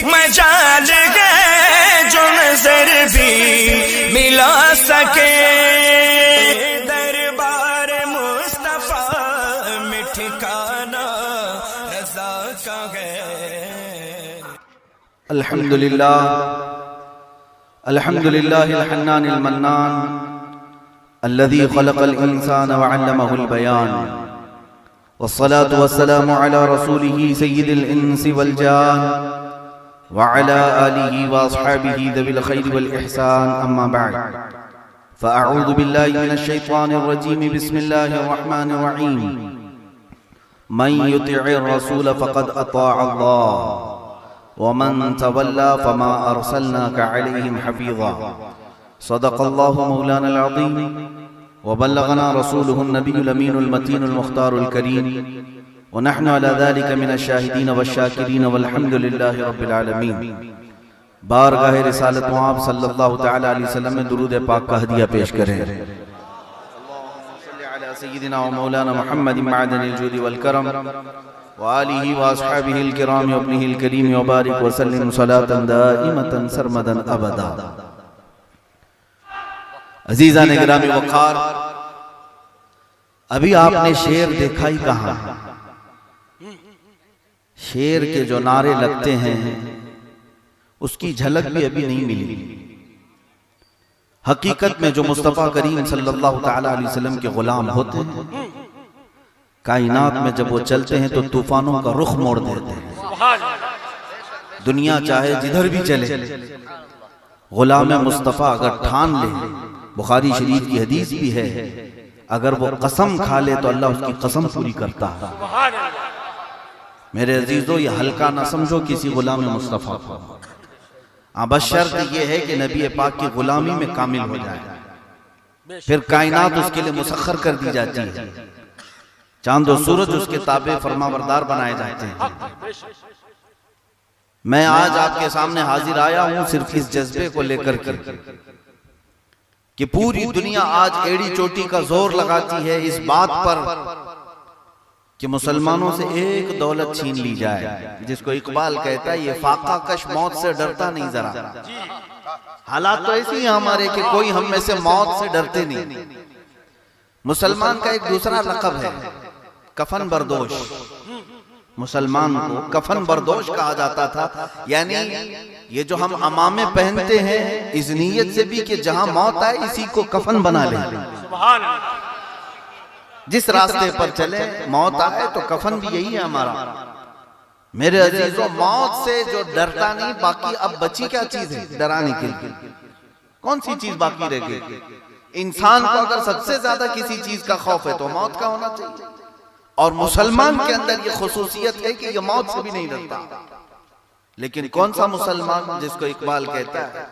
मजाल है जो नजर भी मिला सके। दरबार मुस्तफा में ठिकाना रज़ा का है। अल्हम्दुलिल्लाह अल्हम्दुलिल्लाहिल हन्नानिल मन्नान अल्लज़ी खलक़ल इंसान व अल्लमहुल बयान वस्सलातु वस्सलामु अला रसूलिही सय्यिदिल इंसी वल जान व अला आलिही व अस्हाबिही ज़विल खैरि वल इहसान अम्मा बअद फ़अऊज़ु बिल्लाहि मिनश शैतानिर रजीम बिस्मिल्लाहिर रहमानिर रहीम मन युतिइर रसूल फ़क़द अताअ अल्लाह वमन तवल्ला फमा अरसलनाका अलैहिम हफीज़ा सदक़ल्लाहु मौलाना अल-अज़ीम व बल्लगना रसूलुहुन नबियुल अमीनुल मतीनुल मुख्तारुल करीम व नहनु अला ज़ालिका मिनश शाहिदीन वश-शाकिरीन वल्हम्दुलिल्लाहि रब्बिल आलमीन। बारगाह रिसालत आप सल्लल्लाहु तआला अलैहि वसल्लम में दुरूद पाक का हदिया पेश करें। अल्लाहुम्मा सल्लि अला सय्यिदिना व मौलाना मुहम्मदिन मअदनिल जूदि वल करम व आलिही व अस्हाबिहिल किराम व इब्निहिल करीम व बारिक व सल्लिम सलातन दाइमतन सरमदन अबदा। अजीज़ान गिरामी वक़ार, अभी आपने शेर देखा ही कहाँ? शेर के जो नारे लगते हैं उसकी झलक भी अभी नहीं मिली। हकीकत में जो मुस्तफ़ा करीम सल्लल्लाहु तआला अलैहि वसल्लम के गुलाम होते हैं, कायनात में जब वो चलते हैं तो तूफानों का रुख मोड़ देते हैं। दुनिया चाहे जिधर भी चले, गुलाम मुस्तफ़ा अगर ठान ले, बुखारी शरीफ की हदीस भी है, अगर वो कसम खा ले तो अल्लाह उसकी कसम पूरी करता है। मेरे अजीजों, ये हल्का ना समझो किसी गुलाम मुस्तफ़ा को। बस शर्त ये है कि नबी पाक की गुलामी में कामिल हो जाए, फिर कायनात उसके लिए मुसख्खर कर दी जाती है, चांद और सूरज उसके ताबे फरमाबरदार बनाए जाते हैं। मैं आज आपके सामने हाजिर आया हूं सिर्फ इस जज्बे को लेकर के कि पूरी दुनिया आज एड़ी चोटी का जोर लगाती है इस बात पर कि मुसलमानों से एक दौलत छीन ली जाए, जिसको इकबाल कहता है ये फाका कश मौत से डरता नहीं जरा। हालात तो ऐसे ही हमारे कि कोई हम में से मौत से डरते नहीं। मुसलमान का एक दूसरा लक़ब है कफन बरदोश। मुसलमान को कफन बरदोश कहा जाता था, यानी ये जो हम अमामे पहनते हैं इस नीयत से भी कि जहां मौत आए इसी को कफन बना ले। जिस रास्ते पर चले मौत आए तो कफन भी यही है हमारा। मेरे अजीजों, मौत से जो डरता नहीं, बाकी अब बची क्या चीज है डराने के लिए? कौन सी चीज बाकी रह गई? इंसान को अगर सबसे ज्यादा किसी चीज का खौफ है तो मौत का होना चाहिए, और मुसलमान के अंदर ये खुसूसियत है कि ये मौत से भी नहीं डरता। लेकिन कौन सा मुसलमान जिसको इकबाल कहता है,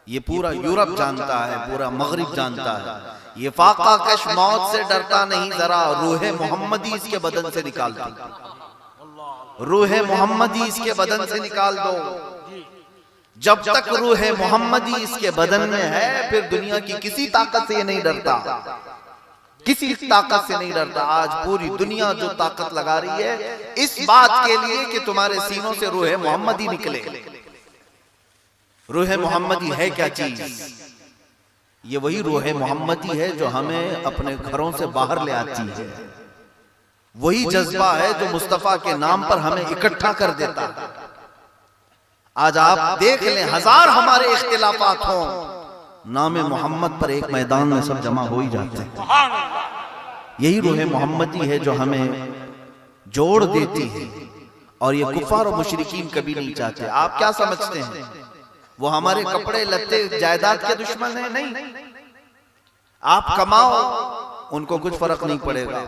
ये पूरा यूरोप जानता है, पूरा मगरिब जानता है, ये फाका कश मौत से डरता नहीं जरा, रूहे मोहम्मदी इसके बदन से निकाल दो। रूहे मोहम्मदी इसके बदन से निकाल दो। जब तक रूहे मोहम्मदी इसके बदन में है, फिर दुनिया की किसी ताकत से ये नहीं डरता, किसी ताकत से नहीं डरता। आज पूरी दुनिया जो ताकत लगा रही है इस बात के लिए कि तुम्हारे सीनों से रूहे मोहम्मदी निकले। रूहे मोहम्मदी है क्या चीज? ये वही रूहे मोहम्मदी है जो हमें अपने घरों से बाहर ले आती है। वही जज्बा है जो मुस्तफा के नाम पर हमें इकट्ठा कर देता है। आज आप देख लें, हजार हमारे इख्तिलाफात हों, नाम मोहम्मद पर एक मैदान में सब जमा हो ही जाते हैं। यही रूह मोहम्मदी है जो हमें जोड़ देती है, और ये कुफार और मुशरिकीन कभी नहीं चाहते। आप क्या समझते हैं वो हमारे कपड़े लत्ते जायदाद के दुश्मन है? नहीं, आप कमाओ उनको कुछ फर्क नहीं पड़ेगा।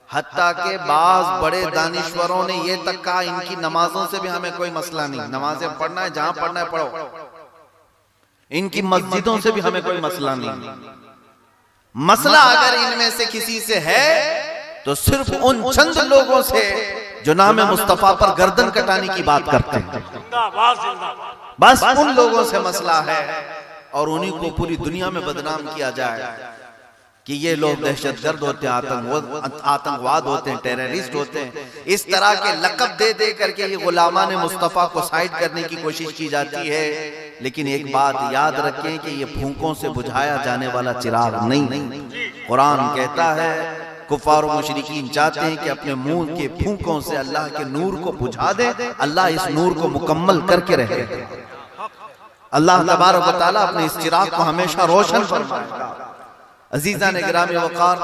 हत्ता के बाज बड़े दानिश्वरों ने ये तक कहा इनकी नमाजों से भी हमें कोई मसला नहीं, नमाजें पढ़ना है जहां पढ़ना है पढ़ो, इनकी मस्जिदों से भी हमें कोई मसला नहीं। मसला अगर इनमें से किसी से है तो सिर्फ उन चंद लोगों से जो नाम मुस्तफा पर गर्दन कटाने की बात करते हैं, बस उन लोगों से मसला है, और उन्हीं को पूरी दुनिया में बदनाम किया जाए कि ये लोग दहशतगर्द होते हैं, आतंकवाद होते हैं, टेररिस्ट होते हैं। इस तरह के लक़ब दे दे करके ये गुलामान मुस्तफ़ा को साइड करने की कोशिश की जाती है। लेकिन एक बात याद रखें कि ये फूंकों से बुझाया जाने वाला चिराग नहीं। कुरान कहता है कुफार और मुशरिकीन चाहते हैं कि अपने मुंह के फूंकों से अल्लाह के नूर को बुझा दे, अल्लाह इस नूर को मुकम्मल करके रहे। अल्लाह तबारक व तआला अपने इस चिराग को हमेशा रोशन फरमाएगा। अजीज़ान गिरामी वक़ार,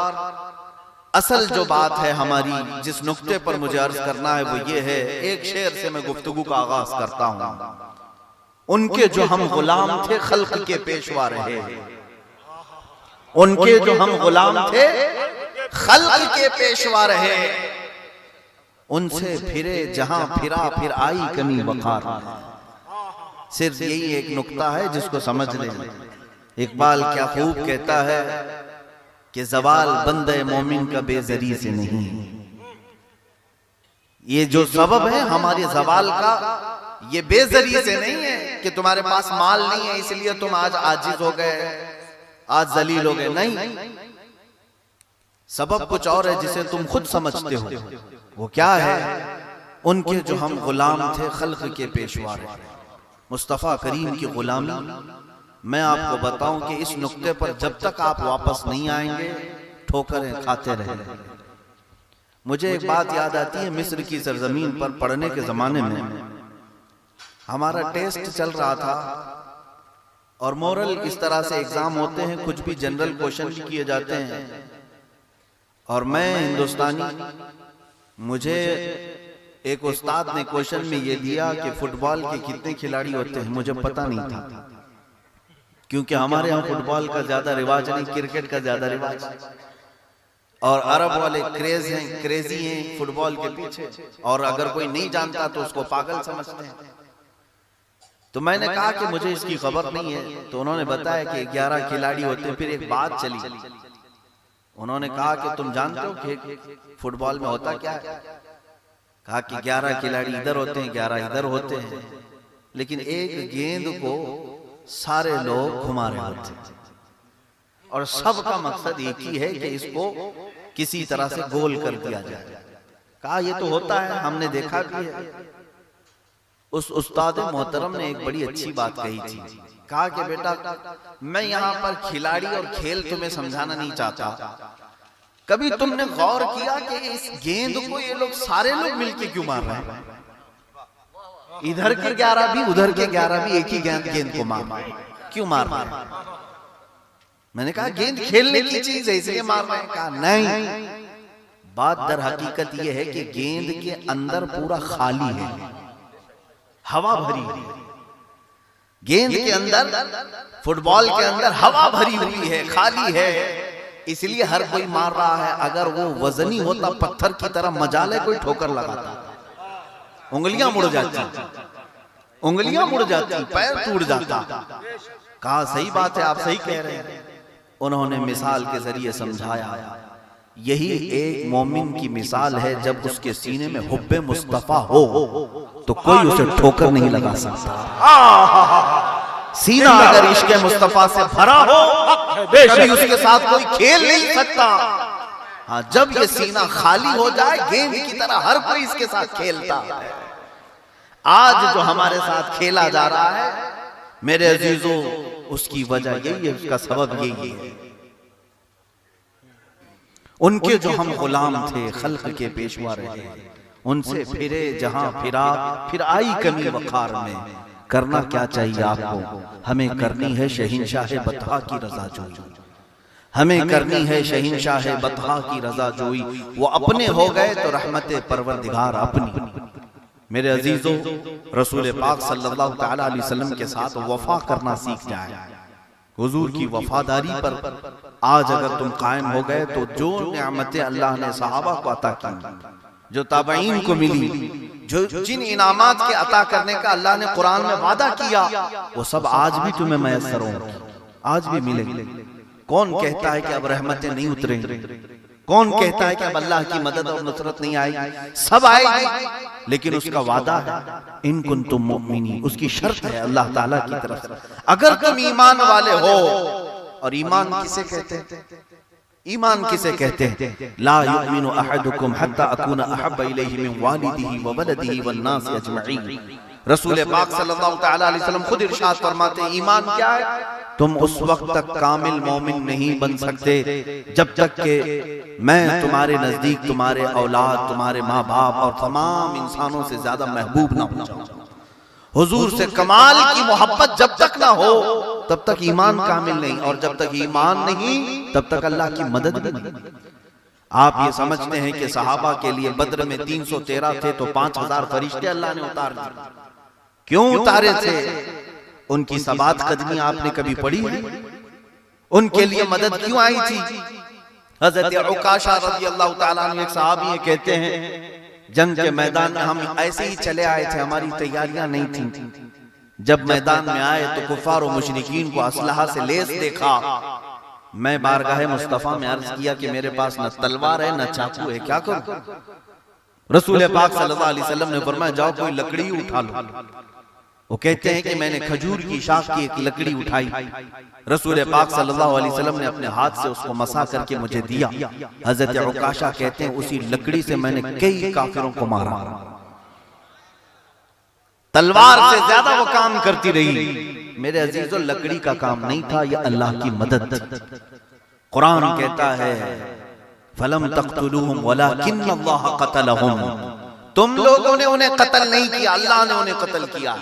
असल जो बात है हमारी, जिस नुक्ते पर मुझे अर्ज करना है वो ये है, एक शेर से मैं गुफ्तगू का आगाज करता हूं। उनके जो हम गुलाम थे खल्क के पेशवा रहे, उनके जो हम गुलाम थे खल्क के पेशवा रहे, उनसे फिरे जहां फिरा फिर आई कमी वक़ार। सिर्फ यही एक नुक्ता है जिसको समझ लें। इकबाल क्या खूब कहता है कि ज़वाल बंदे मोमिन का बेज़री से नहीं। ये जो सबब है हमारे ज़वाल का, ये बेज़री से नहीं है कि तुम्हारे पास माल नहीं है इसलिए तुम आज आजिज हो गए, आज जलील हो गए। नहीं, सबब कुछ और है जिसे तुम खुद समझते हो। वो क्या है? उनके जो हम गुलाम थे खल्क के पेशवा रहे, मुस्तफ़ा करीम की गुलामी। मैं आपको बताऊं कि इस नुक्ते पर जब तक आप वापस नहीं आएंगे ठोकरें खाते रहेंगे। मुझे एक बात याद आती है, मिस्र की सरजमीन पर पढ़ने के जमाने में हमारा टेस्ट चल रहा था और मोरल इस तरह से एग्जाम होते हैं, कुछ भी जनरल क्वेश्चन भी किए जाते हैं। और मैं हिंदुस्तानी, मुझे एक उस्ताद ने क्वेश्चन में ये दिया कि फुटबॉल के कितने खिलाड़ी होते हैं। मुझे पता नहीं था क्योंकि हमारे यहाँ फुटबॉल का ज्यादा रिवाज नहीं, क्रिकेट का ज्यादा रिवाज। और अरब वाले क्रेजी हैं फुटबॉल के पीछे, और अगर कोई नहीं जानता तो उसको पागल समझते हैं। तो मैंने कहा कि मुझे इसकी खबर नहीं है। तो उन्होंने बताया कि 11 खिलाड़ी होते हैं। फिर एक बात चली, उन्होंने कहा कि तुम जानते हो कि फुटबॉल में होता क्या है? कहा कि 11 खिलाड़ी इधर होते हैं, 11 इधर होते हैं, लेकिन एक गेंद को सारे लोग घुमा रहे होते हैं और सबका मकसद एक ही है कि इसको किसी तरह से गोल कर दिया जाए। कहा ये तो होता है, हमने देखा भी है। उस उस्ताद मोहतरम ने एक बड़ी अच्छी बात कही थी। कहा कि बेटा, मैं यहाँ पर खिलाड़ी और खेल तुम्हें समझाना नहीं चाहता। कभी तुमने गौर किया कि इस गेंद को ये लोग सारे लोग मिलके क्यों मार रहे हैं? इधर के 11 भी उधर के 11 भी एक ही गेंद को मार रहे हैं, क्यों मार रहे हैं? मैंने कहा गेंद खेलने की चीज है इसलिए मार रहे हैं। कहा नहीं, बात दर हकीकत यह है कि गेंद के अंदर पूरा खाली है, हवा भरी है। गेंद के अंदर, फुटबॉल के अंदर हवा भरी हुई है, खाली है, इसलिए हर कोई मार रहा है। अगर वो वजनी होता, पत्थर की तरह मजाले कोई ठोकर लगाता, उंगलियां मुड़ जाती, उंगलियां मुड़ जाती, पैर टूट जाता। कहा सही बात है, आप सही कह रहे हैं। उन्होंने मिसाल के जरिए समझाया, यही एक मोमिन की मिसाल है। जब उसके सीने में हुब्बे मुस्तफा हो तो कोई उसे ठोकर नहीं लगा सकता। सीना अगर इश्क़े मुस्तफा से भरा हो कभी उसके साथ कोई खेल नहीं सकता। हाँ, जब ये सीना खाली हो जाए गेंद की तरह हर कोई इसके साथ खेलता है। आज जो हमारे साथ खेला जा रहा है मेरे अजीजों, उसकी वजह यही है, उसका सबब यही है। उनके जो हम गुलाम थे खल्क के पेशवा रहे, उनसे फिरे जहां फिरा फिर आई कमी वखार में। करना क्या चाहिए आपको? हमें करनी है शहींशाह बतहा की रजा जोई, हमें करनी है शहींशाह बतहा की रजा जोई। वो अपने हो गए तो रहमत परवरदिगार अपनी। मेरे अजीजों, रसूल पाक सल्लल्लाहु तआला अलैहि वसल्लम के साथ वफा करना सीख जाए। हुजूर की वफादारी पर आज अगर तुम कायम हो गए तो जो नियामतें अल्लाह ने सहाबा को अता की, जो ताबईन को मिली, जो जिन इनामात के अता करने का अल्लाह ने कुरान में वादा किया, वो सब आज भी तुम्हें मैसर होंगे, आज भी मिलेंगे। कौन कहता है कि अब रहमतें नहीं उतरेंगी? कौन कहता है कि अब अल्लाह की मदद और नुसरत नहीं आएगी? सब आएगी, लेकिन उसका वादा है इन कुंतुम मुमिनीन, उसकी शर्त है अल्लाह ताला की तरफ से, अगर तुम ईमान वाले हो। और ईमान किसे कहते हैं? ईमान किसे कहते हैं? ला युमिनु अहदुकुम हत्ता अकूना अहब्बा इलैहि मिन वालिदिही व वलदिही वन नास अजमईन। रसूल पाक सल्लल्लाहु तआला अलैहि वसल्लम खुद इरशाद फरमाते हैं, ईमान क्या है? तुम उस वक्त तक कामिल मोमिन नहीं बन सकते जब तक कि मैं तुम्हारे नजदीक तुम्हारे औलाद, तुम्हारे माँ बाप और तमाम इंसानों से ज्यादा महबूब ना हो जाऊं। हुजूर से कमाल की मोहब्बत जब तक ना हो तब तक ईमान कामिल नहीं, और जब तक ईमान नहीं तब तक अल्लाह की मदद भी नहीं। आप ये समझते हैं कि सहाबा के लिए बद्र में 313 थे तो 5000 फरिश्ते अल्लाह ने उतार दिए। क्यों उतारे थे? उनकी सबात कदमी आपने कभी पढ़ी है? उनके लिए मदद क्यों आई थी? हजरत उकाशा रज़ी अल्लाह ताला अन्हु एक सहाबी है, कहते हैं जंग के मैदान में हम ऐसे ही चले आए थे, हमारी तैयारियां नहीं थी। जब मैदान में आए तो कुफार और मुशरिकीन को असलहा से लेस देखा। मैं बारगाह मुस्तफा में अर्ज किया कि मेरे पास न तलवार है न चाकू है, क्या करूं? रसूल पाक सल्लल्लाहु अलैहि वसल्लम ने फरमाया, जाओ कोई लकड़ी उठा लो। वो कहते हैं कि मैंने खजूर की शाख की एक लकड़ी उठाई। रसूल पाक सल्लल्लाहु अलैहि वसल्लम ने अपने हाथ से उसको मसा करके मुझे दिया। हजरत उकाशा कहते हैं उसी लकड़ी से मैंने कई काफिरों को मारा। तलवार से ज्यादा वो काम करती रही। मेरे अजीजों, लकड़ी का काम नहीं था, यह अल्लाह की मदद। कुरान कहता है फलम तक़तुलूहुम वलाकिन्नल्लाह क़तलहुम, तुम लोगों ने उन्हें कत्ल नहीं किया, अल्लाह ने उन्हें कत्ल किया।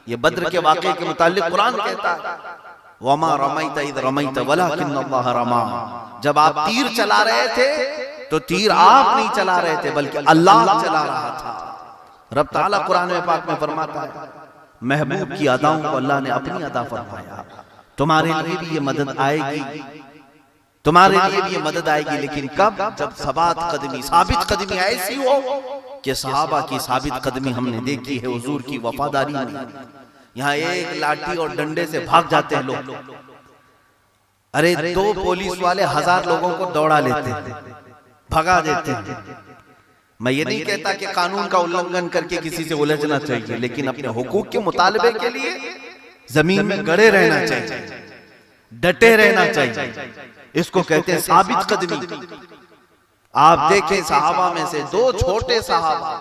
ये बद्र के वाक़े के मुतालिक कुरान कहता है वमा रमैत इज़ रमैत वलाकिन्नल्लाह रमा। जब आप तीर चला रहे थे तो तीर आप नहीं चला रहे थे बल्कि अल्लाह चला रहा था। रब ताला कुरान में पाक में फरमाता है महबूब की अदाओं को अल्लाह ने अपनी अदा फरमाया। तुम्हारे लिए भी ये मदद आएगी, तुम्हारे लिए भी ये मदद आएगी, लेकिन कब? जब सबात कदमी, साबित कदमी ऐसी हो कि सहाबा की साबित कदमी हमने देखी है हुजूर की वफादारी में। यहाँ एक लाठी और डंडे से भाग जाते हैं लोग। अरे 2 पुलिस वाले 1000 लोगों को दौड़ा लेते हैं, भगा देते हैं। मैं ये नहीं कहता कि कानून का उल्लंघन करके किसी से उलझना चाहिए, लेकिन अपने हुकूक के मुतालबे के लिए जमीन में गड़े रहना चाहिए, डटे रहना चाहिए। इसको कहते हैं साबित कदमी। आप देखें सहाबा में से 2 छोटे सहाबा,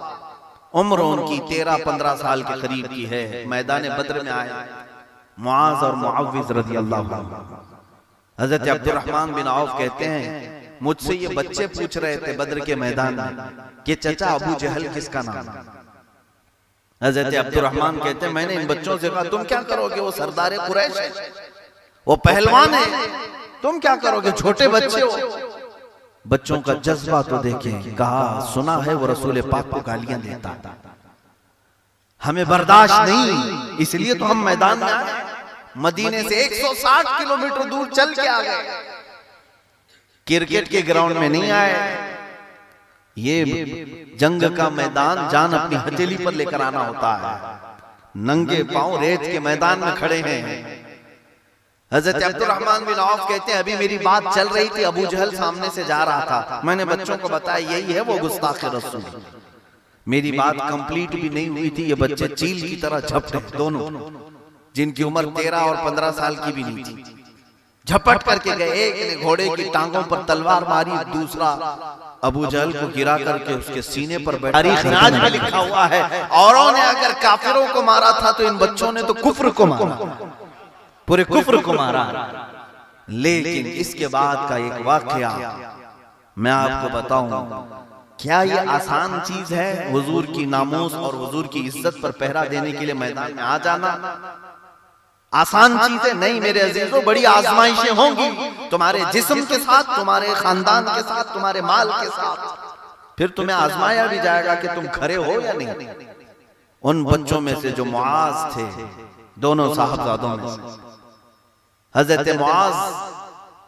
उम्र उनकी 13-15 साल के करीब की है, मैदान बद्र में आए, मुआज और मुअव्विज रज़ी अल्लाह अन्हु। हजरत अब्दुर्रहमान बिन औफ कहते हैं मुझसे ये बच्चे पूछ रहे थे बद्र के मैदान में कि चचा अबू जहल किसका नाम है? हजरत अब्दुर्रहमान कहते हैं मैंने इन बच्चों से कहा तुम क्या करोगे, वो सरदार कुरैश है, वो पहलवान है, तुम क्या करोगे, छोटे बच्चे हो। बच्चों का जज्बा तो देखें। कहा सुना है वो रसूल पाक को गालियां देता, हमें बर्दाश्त नहीं, इसलिए तो हम मैदान में आए। मदीने से 160 किलोमीटर दूर चल के आ गए। क्रिकेट के ग्राउंड में नहीं आए, ये जंग का मैदान जान अपनी हथेली पर लेकर आना होता है। नंगे पांव रेत के मैदान में खड़े हैं। हजरत अब्दुर्रहमान बिन औफ कहते हैं अभी मेरी बात चल रही थी, अबू जहल सामने से जा रहा था, मैंने बच्चों को बताया यही है वो गुस्ताखे रसूल। मेरी बात कंप्लीट भी नहीं हुई थी, ये बच्चे चील की तरह झपटे, दोनों जिनकी उम्र 13 और 15 साल की भी नहीं थी, झपट करके गए। एक ने घोड़े की टांगों पर तलवार मारी, दूसरा अबू जहल को गिरा करके उसके सीने पर बैठा। तारीख में लिखा हुआ है औरों ने अगर काफिरों को मारा था तो इन बच्चों ने तो कुफ्र को मारा, पूरे कुफ्र को मारा। लेकिन इसके बाद का एक वाकया मैं आपको बताऊं, क्या ये आसान चीज है हुजूर की नामूस और हुजूर की इज्जत पर पहरा देने के लिए मैदान में आ जाना? आसान चीजें नहीं मेरे अजीजों, बड़ी आजमाइशें होंगी तुम्हारे जिस्म के साथ, तुम्हारे खानदान के साथ, तुम्हारे माल के साथ। फिर तुम्हें आजमाया भी जाएगा कि तुम खरे हो या नहीं। उन बच्चों में से जो मुआज थे, दोनों साहबजादों में से हजरत मुआज,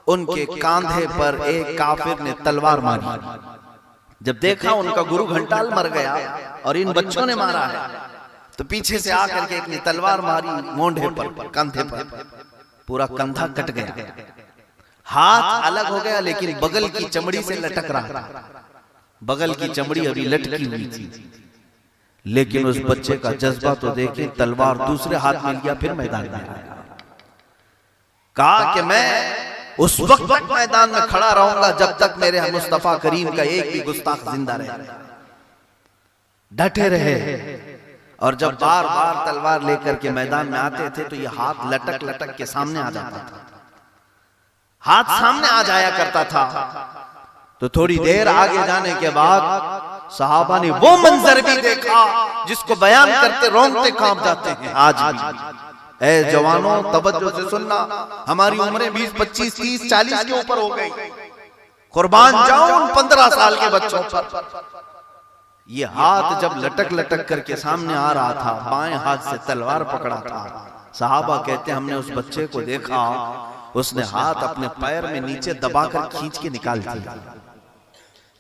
उनके कांधे पर एक काफिर ने तलवार मारी। जब देखा उनका गुरु घंटाल मर गया और इन बच्चों ने मारा है, तो पीछे से आकर के एक ने तलवार मारी मोंढे पर, कंधे पर, पूरा कंधा कट गया, हाथ अलग हो गया, लेकिन बगल की चमड़ी से लटक रहा था। बगल की चमड़ी अभी लटकी हुई थी, लेकिन उस बच्चे का जज्बा तो देखें, तलवार दूसरे हाथ में लिया, फिर मैदान में आया, कहा कि मैं उस वक्त तक मैदान में खड़ा रहूंगा जब तक मेरे मुस्तफा करीम का एक भी गुस्ताख जिंदा रहे। डटे रहे। और जब बार बार तलवार लेकर के मैदान में आते थे तो ये हाथ लटक लटक के सामने आ जाता था, हाथ सामने आ जाया करता था। तो थोड़ी देर आगे जाने के बाद सहाबा ने वो मंजर भी देखा जिसको बयान करते रोंगटे कांप जाते हैं आज भी। ए जवानों, तवज्जो से सुनना, हमारी उम्रें 20, 25, 30, 40 के ऊपर हो गई। कुर्बान जाऊं 15 साल के बच्चों पर। ये हाथ जब लटक लटक करके सामने आ रहा था, बाएं हाथ से तलवार पकड़ा था। सहाबा कहते हमने उस बच्चे को देखा, उसने हाथ अपने पैर में नीचे दबाकर खींच के निकाल दिया।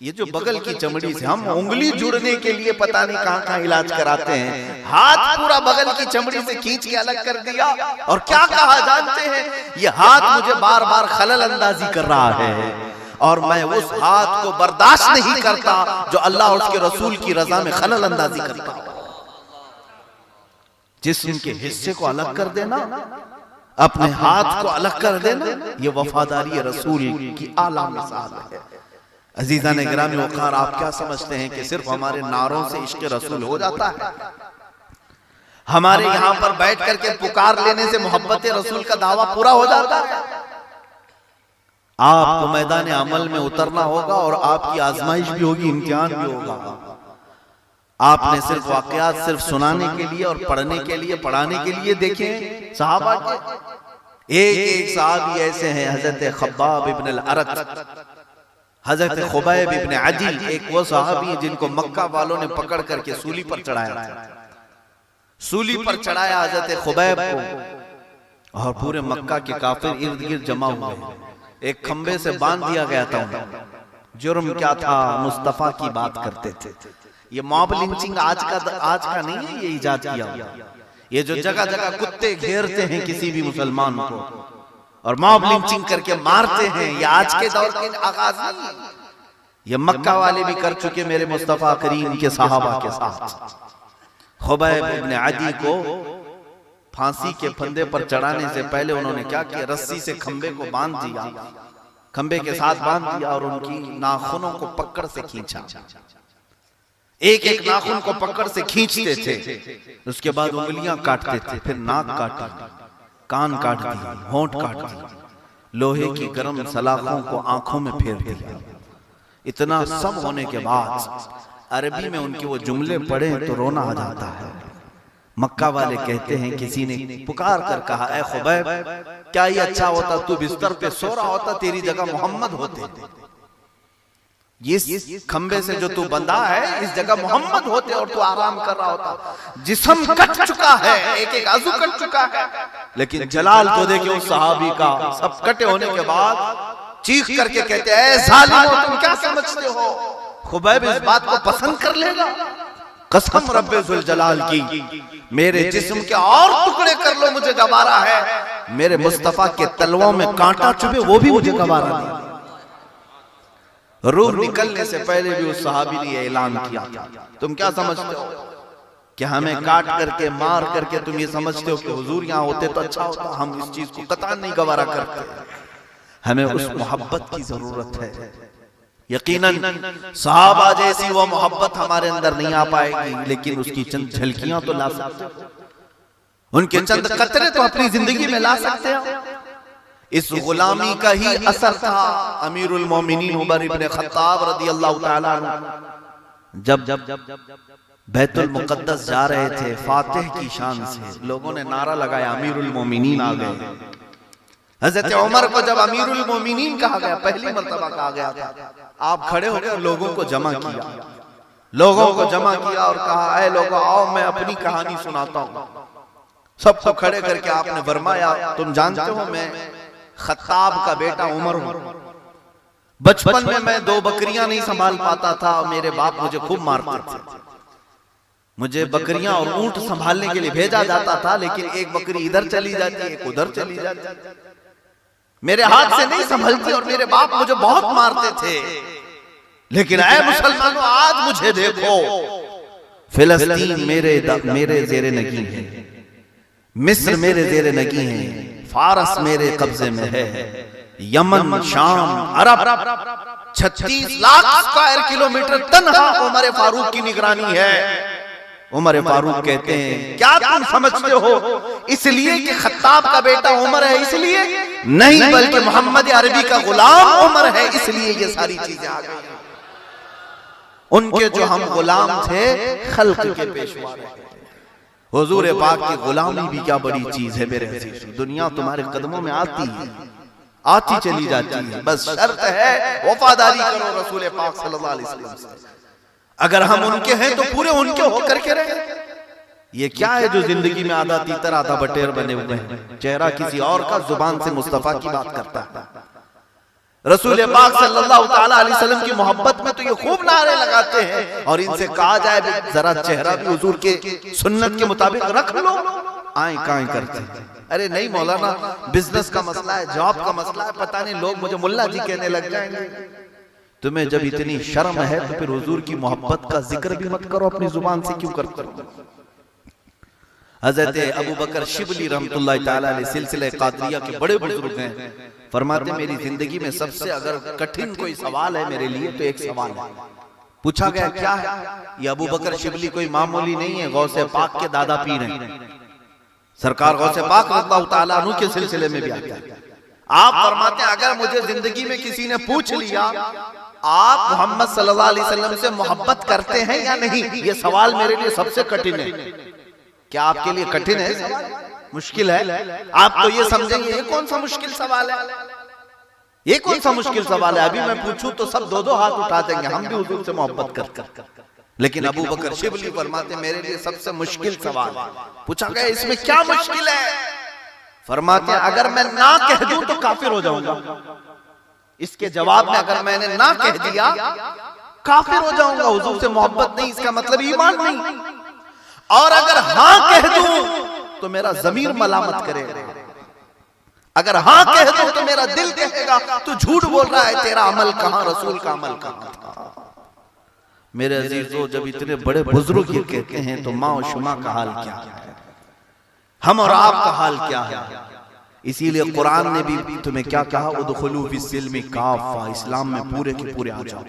ये जो बगल की चमड़ी से हम उंगली जुड़ने के लिए पता नहीं कहां कहां इलाज कराते हैं, हाथ पूरा बगल की चमड़ी से खींच के अलग कर दिया। और क्या कहा जानते हैं, ये हाथ मुझे बार बार खलल अंदाजी कर रहा है और मैं उस हाथ को बर्दाश्त नहीं करता जो अल्लाह और उसके रसूल की रजा में खलल अंदाजी करता। जिस्म के हिस्से को अलग कर देना, अपने हाथ को अलग कर देना, ये वफादारी रसूल की आला मिसाल है। अजीजा ने गिरामी वक़ार, आप क्या समझते हैं कि सिर्फ हमारे नारों से इश्क रसूल हो जाता है? हमारे यहाँ पर बैठ करके पुकार लेने से मोहब्बत रसूल का दावा पूरा हो जाता है? आपको मैदान अमल में उतरना होगा और आपकी आजमाइश भी होगी, इम्तिहान भी होगा। आपने सिर्फ वाकयात सिर्फ सुनाने के लिए और पढ़ने के लिए, पढ़ाने के लिए देखें सहाबा के एक सहाबी ऐसे हैं, हजरत खब्बाब इब्न अल-अरत, हजरत खुबैब इब्न अदी, एक वो सहाबी जिनको मक्का वालों ने पकड़ करके सूली पर चढ़ाया था। सूली पर चढ़ाया हजरत खुबैब को और पूरे मक्का के काफिर इर्द गिर्द जमा हुए। एक खंबे से बांध दिया गया था। जुर्म क्या था? मुस्तफा की बात करते थे। ये मॉब लिंचिंग आज का नहीं है, ये इजाद किया। ये जो जगह जगह कुत्ते घेरते हैं किसी भी मुसलमान को और मॉब लिंचिंग करके मारते हैं, ये आज के दौर के आगाज नहीं, ये मक्का वाले भी कर चुके मेरे मुस्तफा करीम के सहाबा के साथ। खुबैब इब्न अदी को फांसी के फंदे पर चढ़ाने से पहले उन्होंने क्या किया, रस्सी से खंबे को बांध दिया, खंबे के साथ बांध दिया और उनकी नाखूनों को पकड़ से खींचा। एक एक नाखून को पकड़ से खींचते थे, उसके बाद उंगलियां काटते थे, फिर नाक काटी, कान काट दिए, होंठ काट दिए, लोहे की गर्म सलाखों को आंखों में फेर दिया। इतना सब होने के बाद अरबी में उनके वो जुमले पढ़े तो रोना आ जाता है। मक्का वाले कहते हैं किसी ने पुकार कर कहा, ऐ खुबैब, क्या ये अच्छा होता तू बिस्तर पे सो रहा होता, तेरी जगह मोहम्मद होते। इस खंबे से जो तू बंधा है, इस जगह मोहम्मद होते और तू आराम कर रहा होता। जिस्म कट चुका है, एक एक आजू कट चुका है, लेकिन जलाल तो देखिए उस सहाबी का। सब कटे होने के बाद चीख करके कहते हैं, ऐ जालिमो, तुम क्या समझते हो खुबैब इस बात को पसंद कर लेगा? कसम रब्बे जुल जलाल की, मेरे जिस्म के और टुकड़े कर लो, मुझे गवारा है। मेरे मुस्तफा के तलवों में कांटा चुभे, वो भी मुझे गवारा नहीं। रूह निकलने से पहले भी उस सहाबी ने ऐलान किया, तुम क्या समझते हो कि हमें काट करके मार करके तुम ये समझते हो कि हुजूर यहाँ होते तो अच्छा होता? हम इस चीज को कतई नहीं गवारा करते। हमें उस मोहब्बत की जरूरत है। यकीनन सहाबा जैसी वो मोहब्बत हमारे अंदर नहीं आ पाएगी, लेकिन उसकी चंद झलकियां तो ला सकते हो, उनके चंद कतरे तो अपनी जिंदगी में ला सकते हो। इस गुलामी का ही असर था अमीरुल मोमिनीन उमर इब्न खत्ताब रदियल्लाहु ताला अन्हु जब बैतुल मुकद्दस जा रहे थे फातिह की शान से, लोगों ने नारा लगाया, अमीरुल मोमिनीन आ गए। हजरत उमर को जब अमीरुल मोमिनीन कहा गया, पहली मर्तबा कहा गया था, आप खड़े हो गए, लोगों को जमा किया, लोगों को जमा किया और कहा, ऐ लोगों आओ मैं अपनी कहानी सुनाता हूँ। सबको खड़े करके आपने फरमाया, तुम जानते हो मैं खत्ताब का बेटा उमर हूं। बचपन में मैं 2 बकरियां नहीं संभाल पाता था, मेरे बाप मुझे खूब मारते थे। मुझे बकरियां और ऊंट संभालने के लिए भेजा जाता था, लेकिन एक बकरी इधर चली जाती, एक उधर चली जाती, मेरे हाथ से नहीं संभलती और मेरे बाप मुझे बहुत मारते थे। लेकिन ऐ मुसलमानों, आज मुझे देखो, फिलिस्तीन मेरे ज़ेरे नगी है, मिस्र मेरे ज़ेरे नगी है, फारस मेरे कब्जे में है, यमन, शाम, अरब, 36 लाख स्क्वायर किलोमीटर तन्हा उमर फारूक की निगरानी है। उमर फारूक कहते हैं क्या तुम समझते हो इसलिए कि खत्ताब का बेटा उमर है इसलिए? नहीं, बल्कि मोहम्मद अरबी का गुलाम उमर है इसलिए ये सारी चीजें आ गई। उनके जो हम गुलाम थे खल्क के पेशवा रहे। हुजूर पाक की गुलामी भी क्या बड़ी चीज है मेरे अजीज। दुनिया तुम्हारे कदमों में आती है, आती चली जाती है, बस शर्त है वफादारी करो रसूल पाक सल्लल्लाहु अलैहि वसल्लम से। अगर हम उनके हैं तो पूरे उनके होकर के रहे। ये क्या है जो जिंदगी में आधा तीतर आधा बटेर बने हुए हैं, चेहरा किसी और का, जुबान से मुस्तफा की बात करता है। रसूल पाक सल्लल्लाहु ताला अलैहि वसल्लम की मोहब्बत में तो ये खूब नारे लगाते हैं, और इनसे कहा जाए जरा चेहरा भी हुजूर के सुन्नत के मुताबिक रख लो, आए काएं करते हैं। अरे नहीं मौलाना, बिजनेस का मसला है, जॉब का मसला है, पता नहीं लोग मुझे मुल्ला जी कहने लग जाएंगे। तुम्हें जब इतनी शर्म है तो फिर हुजूर की मोहब्बत का जिक्र भी मत करो, अपनी जुबान से क्यों करते हो? हजरत अबू बकर शिबली रहमतुल्लाह ताला अलैह सिलसिले कादरिया के बड़े बुजुर्ग हैं, फरमाते मेरी जिंदगी में सबसे अगर कठिन कोई सवाल है मेरे लिए तो एक सवाल है। पूछा गया क्या है? ये अबू बकर शिबली कोई मामूली नहीं है, गौसे पाक के दादा पीर हैं। सरकार गौसे पाक रज़ियल्लाहु ताला अन्हु के सिलसिले में भी आता है। आप फरमाते हैं अगर मुझे जिंदगी में किसी ने पूछ लिया आप मोहम्मद सल्लल्लाहु अलैहि वसल्लम से मोहब्बत करते हैं या नहीं, ये सवाल मेरे लिए सबसे कठिन है। क्या आपके लिए कठिन है सवाल? मुश्किल है? आप तो ये समझेंगे ये कौन सा मुश्किल सवाल है, ये कौन सा मुश्किल सवाल है। अभी मैं पूछूं तो सब दो दो हाथ उठा देंगे, हम भी हुजूर से मोहब्बत कर। लेकिन अबू बकर शिबली फरमाते मेरे लिए सबसे मुश्किल सवाल। पूछा गया इसमें क्या मुश्किल है? फरमाते अगर मैं ना कह दूं तो काफिर हो जाऊंगा। इसके जवाब में अगर मैंने ना कह दिया काफिर हो जाऊंगा, हुजूर से मोहब्बत नहीं, इसका मतलब ईमान नहीं। और अगर हां कह दूं तो मेरा ज़मीर मलामत करेगा, अगर हां कह दूं तो मेरा दिल कहेगा तू झूठ बोल रहा है, तेरा अमल कहां, रसूल का अमल कहां था। मेरे अजीजों, जब इतने बड़े बुजुर्ग ये कहते हैं तो माँ और शुमा का हाल क्या है, हम और आपका हाल क्या है। इसीलिए कुरान ने भी तुम्हें क्या कहा, उदखुलू फिस्सिल्मि काफ़ा, इस्लाम में पूरे के पूरे आ जाओ।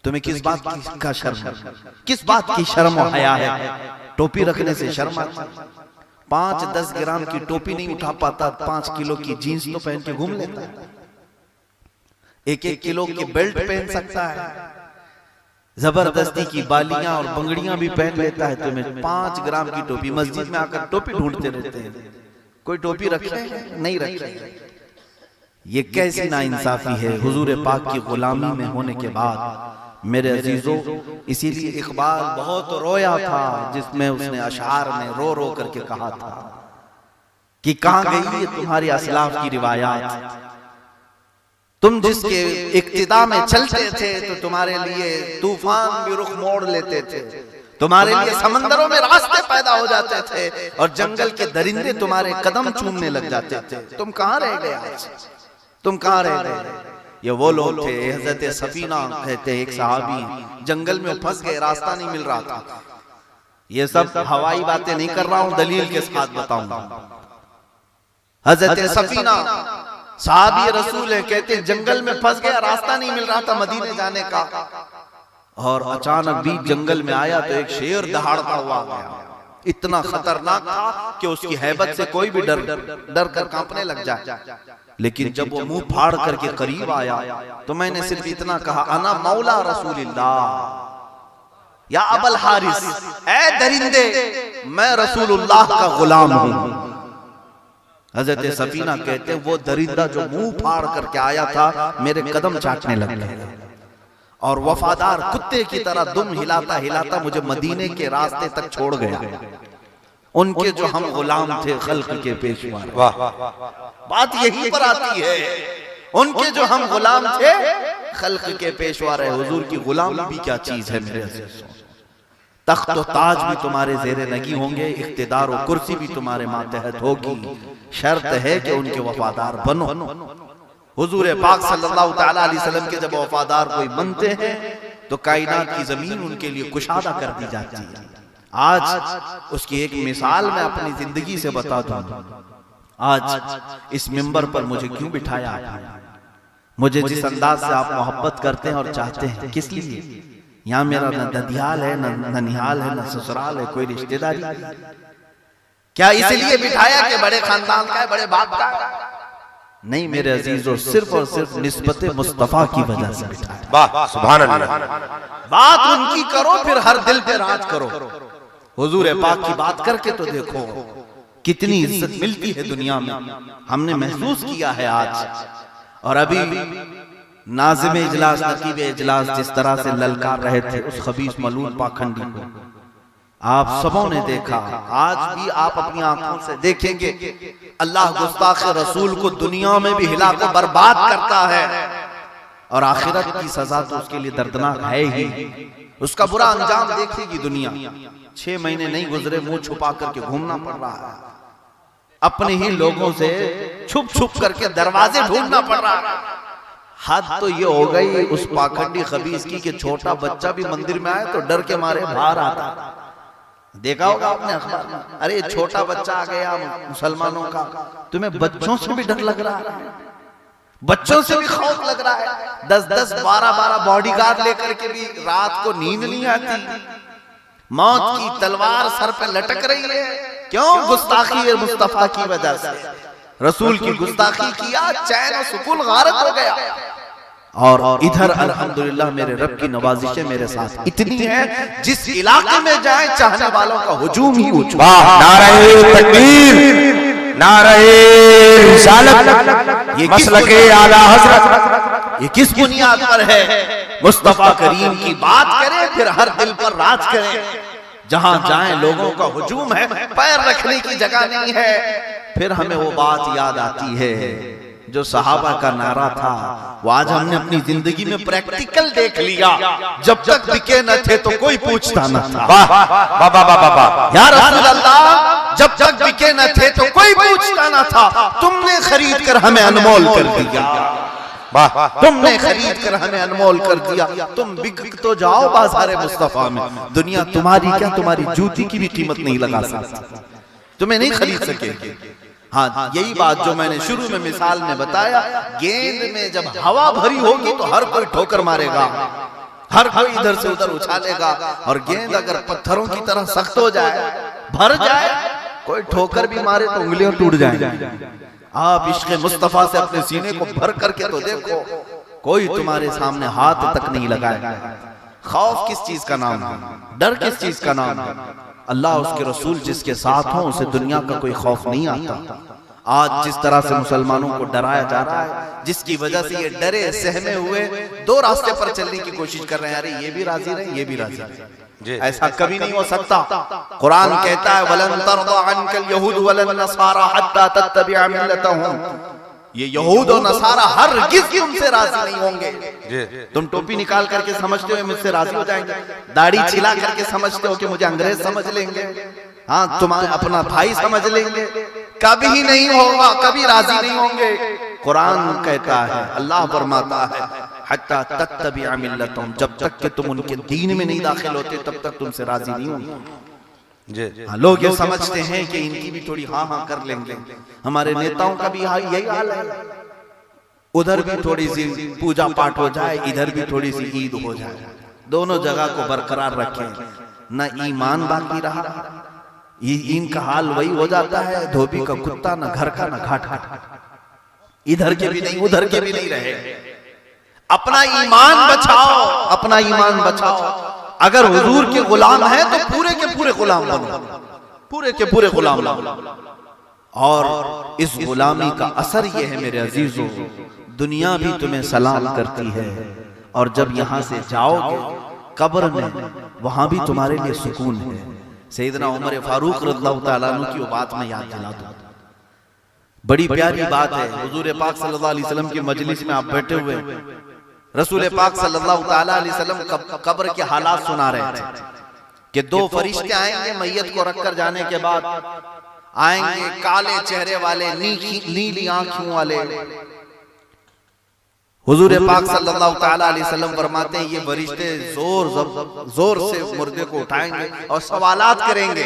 तुम्हें किस बात का शर्म, किस बात की शर्म और हया है? टोपी रखने से शर्म आती? 5-10 ग्राम की टोपी नहीं उठा पाता, 5 किलो की जीन्स तो पहन के घूम लेता है, 1-1 किलो की बेल्ट पहन सकता है, जबरदस्ती की बालियां और बंगड़ियां भी पहन लेता है। तुम्हें 5 ग्राम की टोपी, मस्जिद में आकर टोपी ढूंढते रहते हैं, कोई टोपी रखे नहीं रखे। ये कैसी नाइंसाफी है हुजूर पाक की गुलामी में होने के बाद। मेरे अजीजों, इसीलिए इकबाल बहुत रोया था, जिसमें उसने अशार में रो रो करके कहा था कि कहां गई है तुम्हारी असलाफ की रिवायात। तुम जिसके इक्तिदा में चलते थे तो तुम्हारे लिए तूफान भी रुख मोड़ लेते थे, तुम्हारे लिए समंदरों में रास्ते पैदा हो जाते थे और जंगल के दरिंदे तुम्हारे कदम चूमने लग जाते थे। तुम कहां रह गए आज, तुम कहां रह गए? ये वो लोग थे, हजरत सफीना कहते एक सहाबी जंगल में फंस गए, रास्ता नहीं मिल रहा था। ये सब हवाई बातें नहीं कर रहा हूं, दलील के साथ बताऊंगा। हजरत सफीना सहाबी रसूल है, कहते जंगल में फंस गया, रास्ता नहीं मिल रहा था मदीने जाने का, और अचानक बीच जंगल में आया तो एक शेर दहाड़ता हुआ गया। इतना खतरनाक था कि उसकी हैबत से कोई भी डर कर कांपने लग जाए। लेकिन जब वो मुंह फाड़ करके करीब आया तो मैंने सिर्फ इतना कहा, अना मौला रसूलिल्लाह या अबल हारिस, ऐ दरिंदे मैं रसूलुल्लाह का गुलाम हूं। हजरत सफीना कहते हैं वो दरिंदा जो मुंह फाड़ करके आया था मेरे कदम चाटने लग गया, और वफादार कुत्ते की तरह दुम हिलाता हिलाता मुझे मदीने के रास्ते तक छोड़ गया। उनके जो हम गुलाम थे खल्क के पेशवा, बात यही पर आती है, उनके जो हम गुलाम थे खल्क के पेशवा रहे। हुजूर की गुलामी भी क्या चीज है मेरे अज़ीज़ों। तख्त और ताज भी तुम्हारे ज़ेरे नगी होंगे, इख्तिदार और कुर्सी भी तुम्हारे मातहत होगी, शर्त है कि उनके वफादार बनो। हुजूर पाक सल्लल्लाहु ताला अलैहि वसल्लम के जब वफादार कोई बनते हैं तो कायनात की जमीन उनके लिए कुशादा कर दी जाती है। आज उसकी एक मिसाल मैं अपनी जिंदगी से बता दूं। आज इस मिंबर पर मुझे क्यों बिठाया आपने? मुझे जिस अंदाज से आप मोहब्बत करते हैं और चाहते हैं, किस लिए? यहाँ मेरा न ददियाल है, न ननिहाल है, न ससुराल है, कोई रिश्तेदारी? क्या इसलिए बिठाया कि बड़े खानदान का है, बड़े बाप का? नहीं मेरे अजीजों, सिर्फ और सिर्फ निस्बत मुस्तफा की वजह से बिठाया। वाह सुभान अल्लाह। बात उनकी करो, फिर हर दिल पे राज करो। हुजूर पाक की बात करके तो देखो कितनी इज्जत मिलती है दुनिया में, हमने महसूस किया है आज। और अभी नाज़िम इजलास, नकीब इजलास जिस तरह से ललकार रहे थे उस खबीस मलून पाखंडी को, आप सबों ने देखा। आज भी आप अपनी आंखों से देखेंगे अल्लाह गुस्ताख रसूल को दुनिया में भी हिला कर बर्बाद करता है, और आखिरत की सजा तो उसके लिए दर्दनाक है ही। उसका बुरा अंजाम देखेगी दुनिया। 6 महीने नहीं गुजरे, मुंह छुपा करके घूमना पड़ रहा है, अपने ही लोगों से छुप छुप करके दरवाजे ढूंढना पड़ रहा है। हद तो ये हो गई उस पाखंडी खबीस की कि छोटा बच्चा भी मंदिर में आए तो डर के मारे बाहर आता। देखा होगा आपने अखबार में, अरे छोटा बच्चा आ गया मुसलमानों का, तुम्हें बच्चों से भी डर लग रहा है, बच्चों से भी खौफ लग रहा है। 10-10, 12-12 बॉडीगार्ड लेकर के भी रात को नींद नहीं आती। मौत की तलवार सर पे लटक रही है, क्यों? गुस्ताखी मुस्तफा की वजह से, रसूल की गुस्ताखी किया, चैन और सुकून गारत हो गया। और इधर अल्हम्दुलिल्लाह मेरे रब की नवाजिशें मेरे साथ इतनी है, जिस इलाके में जाए चाहने वालों का हुजूम ही हो चुका। नारे तकबीर, नारे रिसालत, ये मसलके आला हज़रत, ये किस बुनियाद पर है? मुस्तफा करीम की बात करें, फिर हर दिल पर राज करें। जहां जाए लोगों का हुजूम है, पैर रखने की जगह नहीं है। फिर हमें वो बात याद आती है जो सहाबा का नारा था, वो आज हमने अपनी जिंदगी में प्रैक्टिकल देख लिया। जब तक बिके न थे तो कोई पूछता न था। वाह वाह वाह वाह वाह। या रसूल अल्लाह, जब तक बिके न थे तो कोई पूछता न था, तुमने खरीद कर हमें अनमोल कर दिया। वाह, तुमने खरीद कर हमें अनमोल कर दिया। तुम बिक तो जाओ बाजार मुस्तफा में, दुनिया तुम्हारी क्या, तुम्हारी जूती की भी कीमत नहीं लगा सकती, तुम्हें नहीं खरीद सकेगी। हाँ, यही बात जो मैंने शुरू में मिसाल में बताया, गेंद में जब हवा भरी होगी तो हर कोई ठोकर मारेगा, हर कोई इधर से उधर उछालेगा। और गेंद अगर पत्थरों की तरह सख्त हो जाए, भर जाए, कोई ठोकर भी मारे तो उंगलियां टूट जाएंगी। आप इश्क़ मुस्तफा से अपने सीने को भर करके तो देखो, कोई तुम्हारे सामने हाथ तक नहीं लगाएगा। खौफ किस चीज का नाम है? डर किस चीज का नाम है? अल्लाह उसके रसूल जिसके साथ हो उसे दुनिया का कोई खौफ नहीं आता। आज जिस तरह से मुसलमानों को डराया जा रहा है, जिसकी वजह से ये डरे सहमे हुए दो रास्ते पर चलने की कोशिश कर रहे हैं, अरे ये भी राजी रहे, ये भी राजी रहे, ऐसा कभी नहीं हो सकता। कुरान कहता है वलन तरदा अनकल यहूद वलन नसारा हत्ता तत्तबिअ मिल्लतहुम, ये यहूद और नसारा हरगिज़ तुमसे राजी नहीं होंगे। तुम टोपी निकाल करके समझते हो मुझसे राजी हो जाएंगे, दाढ़ी छिला करके समझते हो कि मुझे अंग्रेज समझ लेंगे, हाँ तुम्हारे अपना भाई समझ लेंगे, कभी नहीं होगा, कभी राजी नहीं होंगे। कुरान कहता है, अल्लाह फरमाता है हत्ता तत्तबिअ मिल्लतहुम, जब तक कि तुम उनके दीन में नहीं दाखिल होते तब तक तुमसे राजी नहीं होंगे। लोग ये समझते हैं कि इनकी भी थोड़ी हाँ हाँ कर लेंगे, हमारे नेताओं का भी यही हाल है, उधर भी थोड़ी सी पूजा पाठ हो जाए, इधर भी थोड़ी सी ईद हो जाए, दोनों जगह को बरकरार रखें, न ईमान बाकी रहा। इनका हाल वही हो जाता है, धोबी का कुत्ता, न घर का न घाट का, इधर के भी नहीं उधर के भी नहीं रहे। अपना ईमान बचाओ, अपना ईमान बचाओ। अगर हुजूर के गुलाम है तो पूरे के पूरे गुलाम बनो, पूरे के पूरे गुलाम बनो। और इस गुलामी का असर यह है मेरे अजीजों, दुनिया भी तुम्हें सलाम करती है, और जब यहां से जाओगे कब्र में, वहां भी तुम्हारे लिए सुकून है। सैयदना उमर फारूक रज़ियल्लाहु ताला अन्हु की वो बात मैं याद दिला दूं, बड़ी प्यारी बात है। हुजूर पाक सल्लल्लाहु अलैहि वसल्लम की मजलिस में आप बैठे हुए, रसूल पाक सल्लल्लाहु ताला अलैहि वसल्लम कब्र के हालात सुना रहे थे कि दो फरिश्ते आएंगे मैयत को रखकर जाने के बाद, आएंगे काले चेहरे वाले, नीली आंखों वाले। हुजूर पाक सल्लल्लाहु ताला अलैहि वसल्लम फरमाते हैं ये फरिश्ते जोर से मुर्दे को उठाएंगे और सवालात करेंगे,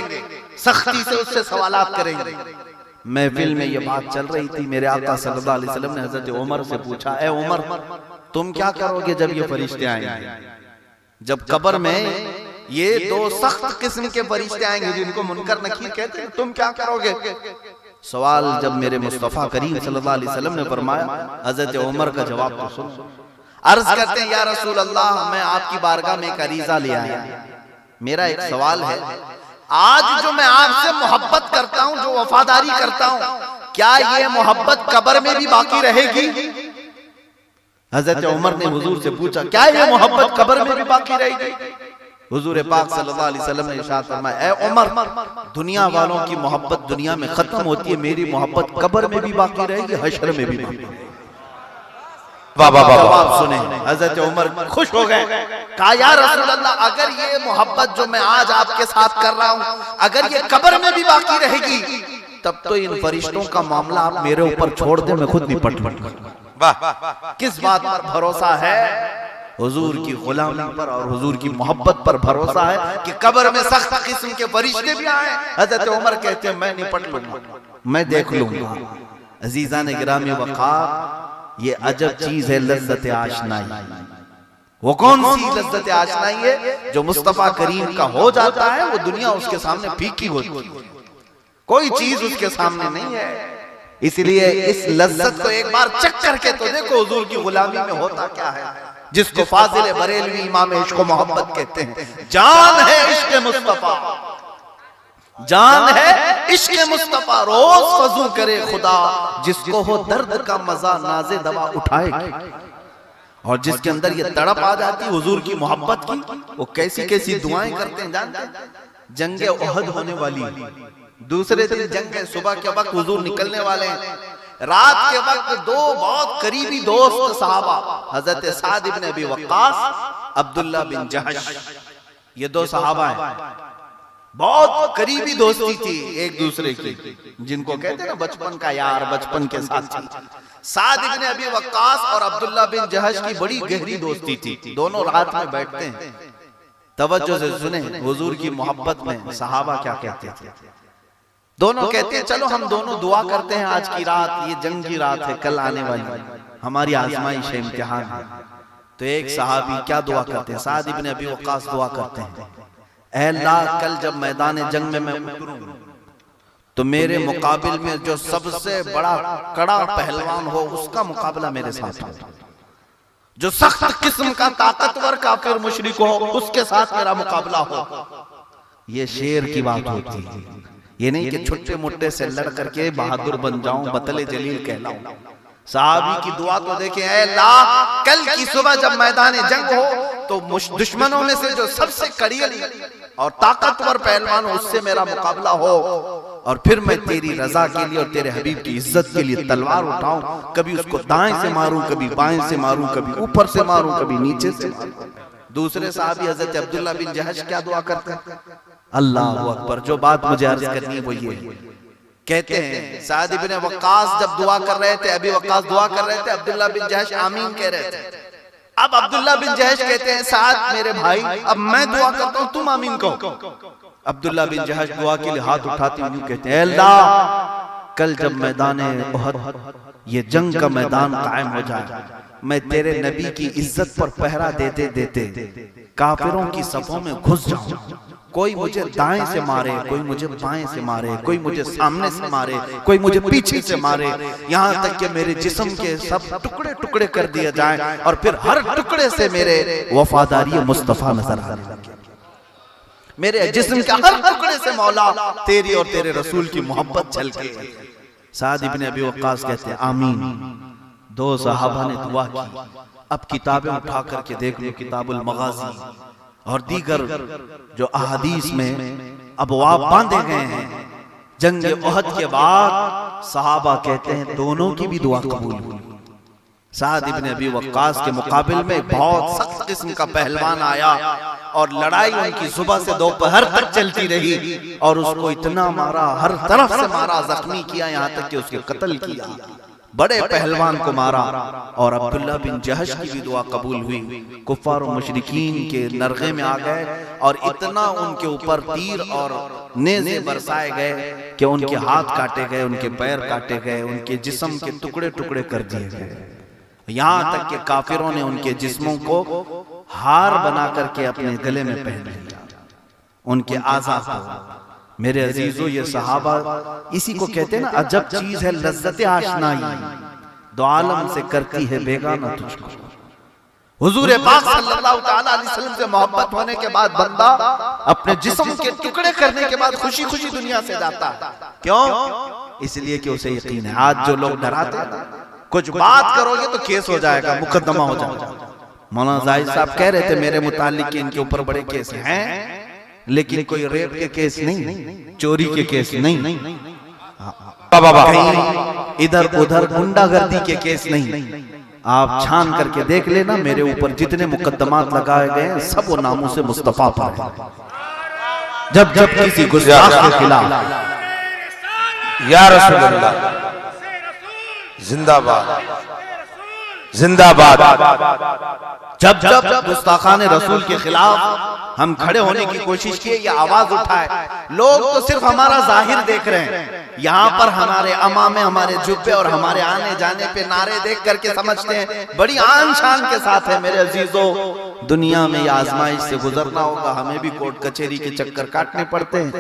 सख्ती से उससे सवालात करेंगे। महफिल में ये बात चल रही थी, मेरे आका सल्लल्लाहु अलैहि वसल्लम ने हजरत उमर से पूछा, ए उमर तुम क्या करोगे जब ये फरिश्ते आएंगे, जब कब्र में ये दो सख्त किस्म के फरिश्ते आएंगे जिनको मुनकर नकीर कहते हैं, तुम क्या करोगे? सवाल जब मेरे मुस्तफा करीम सल्लल्लाहु अलैहि वसल्लम ने फरमाया, हजरत उमर का जवाब तो सुन। अर्ज करते हैं, या रसूल अल्लाह, मैं आपकी बारगाह में एक अरीजा ले आया, मेरा एक सवाल है, आज जो मैं आपसे मोहब्बत करता हूं, जो वफादारी करता हूं, क्या ये मोहब्बत कब्र में भी बाकी रहेगी? हजरत उमर ने हुजूर से पूछा, क्या ये मोहब्बत कब्र में भी बाकी रहेगी? हुजूर पाक सल्लल्लाहु अलैहि वसल्लम ने इरशाद फरमाया, ए उमर, दुनिया वालों की मोहब्बत दुनिया में खत्म होती है, मेरी मोहब्बत कब्र में भी बाकी रहेगी, हश्र में भी बाकी रहेगी। वाह वाह वाह, जवाब सुने, हजरत उमर खुश हो गए, कहा या रसूल अल्लाह, अगर ये मोहब्बत जो मैं आज आपके साथ कर रहा हूं, अगर ये कब्र में भी बाकी रहेगी, तब तो इन फरिश्तों का मामला आप मेरे ऊपर छोड़ दे, मैं खुद निपट लूंगा। किस बात पर भरोसा है? हुजूर की गुलामी पर और हुजूर की मोहब्बत पर भरोसा है कि कब्र में सख्त किस्म के फरिश्ते भी आए। हजरत उमर कहते हैं, मैं निपट लूंगा, मैं देख लूंगा। अजीजान गिरामी वक़ार, ये अजब चीज है लज्जत आशनाई। वो कौन सी लज्जत आशनाई है? जो मुस्तफा करीम का हो जाता है, वो दुनिया उसके सामने फीकी होती है, कोई चीज उसके सामने नहीं है। इसलिए इस लज्जत को एक बार चेक करके तो देखो, हुजूर की गुलामी में होता क्या है, जिसको फाजिल बरेलवी इमाम इश्क व मोहब्बत कहते हैं। जान है इश्क मुस्तफा, जान है इश्क मुस्तफा, रोज फजू करे खुदा, जिसको हो दर्द का मजा नाज़े दवा उठाएगी। और जिसके अंदर ये तड़प आ जाती है हुजूर की मोहब्बत की, वो कैसी कैसी दुआएं करते हैं जानते हैं? जंगे उहद होने वाली, दूसरे दिन जंग, सुबह के वक्त हुजूर निकलने वाले हैं, रात के वक्त दो बहुत करीबी दोस्त सहाबा, हजरत साद इब्न अबी वक्कास, अब्दुल्ला बिन जहश, ये दो सहाबा हैं, बहुत करीबी दोस्ती थी एक दूसरे की, जिनको कहते हैं ना बचपन का यार, बचपन के साथी। साद इब्न अबी वक्कास और अब्दुल्ला बिन जहश की बड़ी गहरी दोस्ती थी, दोनों रात में बैठते हैं। तवज्जो से सुने, हुजूर की मोहब्बत में सहाबा क्या कहते थे। दोनों कहते हैं, चलो हम दोनों दुआ करते हैं, आज की रात, ये जंग की रात है, कल आने वाली हमारी आजमाइश है, इम्तिहान है। तो एक सहाबी क्या दुआ करते हैं? साद इब्न अबी वक्कास दुआ करते हैं, ऐ अल्लाह, कल जब मैदान जंग में मैं उतरूं, तो मेरे मुकाबिल में जो सबसे बड़ा कड़ा पहलवान हो, उसका मुकाबला मेरे साथ हो। जो सख्त किस्म का ताकतवर काफिर मुशरिक हो, उसके साथ मेरा मुकाबला हो। ये शेर की बात होती है, ये नहीं कि छोटे मोटे से लड़ करके बहादुर बन जाऊं, बतले जलील कहलाऊं। साहबी की दुआ तो देखें, ऐ अल्लाह, कल की सुबह जब मैदान जंग हो, तो दुश्मनों में से जो सबसे कड़ियल और ताकतवर पहलवान हो, उससे मेरा मुकाबला हो, और फिर मैं तेरी रजा के लिए और तेरे हबीब की इज्जत के लिए तलवार उठाऊं, कभी उसको दाएं से मारूं, कभी बाएं से मारूं, कभी ऊपर से मारूं, कभी नीचे से मारूं। दूसरे साहबी हजरत अब्दुल्ला बिन जहश क्या दुआ करते हैं? अल्लाह अकबर। जो बात मुझे अर्ज करनी है वो ये कहते हैं, साद इब्न वक्कास जब दुआ कर रहे थे, अबी वक्कास दुआ कर रहे थे, अब्दुल्ला बिन जहश आमीन कह रहे थे। अब अब्दुल्ला बिन जहश कहते हैं, साद मेरे भाई, अब मैं दुआ करता हूं, तुम आमीन कहो। अब्दुल्ला बिन जहश दुआ के लिए हाथ उठाते हुए कहते हैं, अल्लाह, कल जब मैदान उहद, ये जंग का मैदान कायम हो जाए, मैं तेरे नबी की इज्जत पर पहरा देते देते काफिरों की सफों में घुस जाऊं, कोई मुझे दाएं से मारे, कोई मुझे बाएं से मारे, कोई मुझे सामने से मारे, कोई मुझे पीछे से मारे, यहाँ तक कि मेरे जिस्म के सब टुकड़े टुकड़े कर दिए जाएं, और फिर हर टुकड़े से मेरे वफादारी मुस्तफा नजर आए, मेरे जिस्म के हर टुकड़े से मौला तेरी और तेरे रसूल की मोहब्बत झलके। साद इब्न अबी वक्कास कहते हैं, आमीन। दो सहाबा ने दुआ की। अब किताबें उठा करके देख लो, किताबुल मगाजी और दीगर जो अहादीस में अबवाब बांधे गए हैं। जंग उहद के बाद सहाबा कहते हैं दोनों की भी दुआ कबूल हुई। साद इब्न अबी वक्कास के मुकाबिल में बहुत सख्त किस्म का पहलवान आया और लड़ाई उनकी सुबह से दोपहर तक चलती रही, और उसको इतना मारा, हर तरफ से मारा, जख्मी किया, यहाँ तक कि उसके कत्ल किया। बड़े पहलवान को मारा और अब्दुल्ला बिन जहश की भी दुआ कबूल हुई। कुफ्फार और मुशरिकीन के नरगे में आ गए और इतना उनके ऊपर तीर और नेज़े बरसाए गए कि उनके हाथ काटे गए, उनके पैर काटे गए, उनके जिस्म के टुकड़े टुकड़े कर दिए गए। यहां तक कि काफिरों ने उनके जिस्मों को हार बना करके अपने गले में पहन लिया, उनके आज़ा को। मेरे अजीजों, ये सहाबा इसी को कहते हैं ना, अजब चीज है लज्जत आशनाई, दो आलम से करती है बेगाना तुझको। हुजूर पाक सल्लल्लाहु तआला अलैहि वसल्लम से मोहब्बत होने के बाद बंदा अपने जिस्म के टुकड़े करने के बाद खुशी खुशी दुनिया से जाता है। क्यों? इसलिए कि उसे यकीन है। आज जो लोग डराते हैं, कुछ बात करोगे तो केस हो जाएगा, मुकदमा हो जाएगा। मौलाना जाहिद साहब कह रहे थे मेरे मुतालिक इनके ऊपर बड़े केस हैं, लेकिन कोई रेप के केस नहीं, चोरी के केस नहीं, कहीं इधर उधर गुंडागर्दी के केस नहीं। आप छान करके देख लेना, मेरे ऊपर जितने मुकदमात लगाए गए सब वो नामों से मुस्तफा पर है। जब जब किसी गुस्ताख के खिलाफ या रसूल अल्लाह जिंदाबाद जिंदाबाद, जब जब गुस्ताखाने रसूल के खिलाफ हम खड़े होने की कोशिश किए या आवाज उठाए, लोग तो सिर्फ हमारा जाहिर देख रहे हैं। यहाँ पर हमारे अमामे, हमारे जुब्बे और हमारे आने जाने पे नारे देख करके समझते हैं बड़ी आन शान के साथ है। मेरे अजीजों, दुनिया में ये आजमाइश से गुजरना होगा, हमें भी कोर्ट कचहरी के चक्कर काटने पड़ते हैं,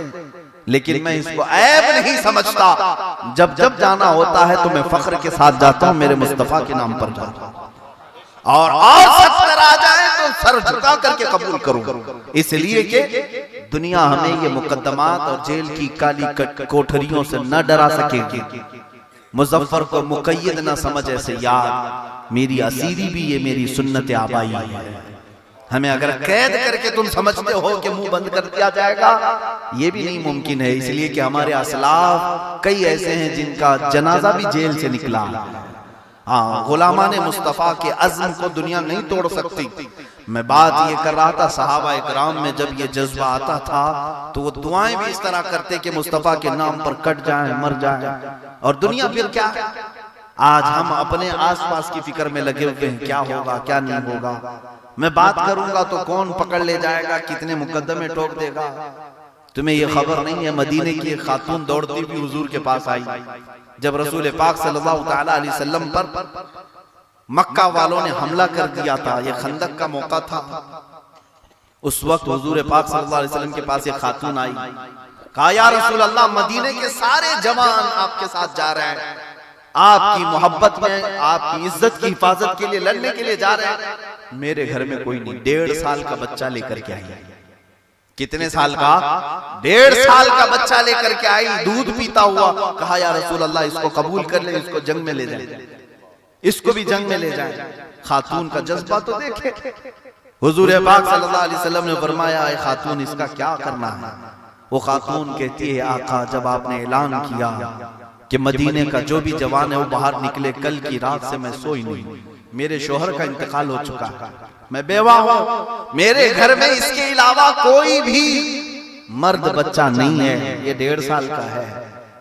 लेकिन मैं इसको ऐब नहीं समझता। जब जब जाना होता है तो मैं फख्र के साथ जाता हूँ, मेरे मुस्तफा के नाम पर जाता हूँ, और सच आ जाए तो सर झुका करके कबूल करूं। इसलिए कि दुनिया हमें ये मुकदमात और जेल की काली कोठरियों से न डरा सकेगी। मुजफ्फर को मुकय्यद न समझ ऐसे यार, मेरी असीरी भी ये मेरी सुन्नत आबाई है। हमें अगर कैद करके तुम समझते हो कि मुंह बंद कर दिया जाएगा, ये भी नहीं मुमकिन है। इसलिए कि हमारे असलाफ कई ऐसे हैं जिनका जनाजा भी जेल से निकला। हाँ, गुलामाने मुस्तफा के अज़्म को दुनिया नहीं तोड़ सकती। मैं बात ये कर रहा था, सहाबा इकराम में जब ये जज्बा आता था तो वो दुआएं भी इस तरह करते कि मुस्तफा के नाम पर कट जाए, मर जाए। और दुनिया फिर क्या? आज हम अपने आसपास की फिक्र में लगे हुए हैं, क्या होगा क्या नहीं होगा। मैं बात करूंगा तो कौन पकड़ ले जाएगा, कितने मुकदमे ठोक देगा। तुम्हें ये खबर नहीं है, मदीने की एक खातून दौड़ती हुई हुजूर के पास आई जब रसूल पाक सल्लल्लाहु तआला अलैहि वसल्लम पर मक्का वालों ने हमला कर दिया था। ये खंदक का मौका था। उस वक्त हुजूर पाक सल्लल्लाहु अलैहि वसल्लम के पास एक खातून आई, कहा या रसूल अल्लाह, मदीने के सारे जवान आपके साथ जा रहे हैं, आपकी मोहब्बत में, आपकी इज्जत की हिफाजत के लिए लड़ने के लिए जा रहे हैं। मेरे घर में कोई नहीं। 1.5 साल का बच्चा लेकर के आई। कितने साल का? 1.5 साल का बच्चा लेकर के आई, दूध पीता हुआ। कहा या रसूल अल्लाह, इसको कबूल कर ले, इसको जंग में ले जाए, इसको भी जंग में ले जाए। खातून का जज्बा तो देखे। हुजूर पाक सल्लल्लाहु अलैहि वसल्लम ने फरमाया, ऐ खातून, इसका क्या करना है? वो खातून कहती है, आका, जब आपने ऐलान किया कि मदीने का जो भी जवान है वो बाहर निकले, कल की रात से मैं सोई नहीं। मेरे शोहर का इंतकाल हो चुका है, मैं बेवा हूं, मेरे घर में इसके अलावा कोई भी मर्द बच्चा नहीं है। ये 1.5 साल का है,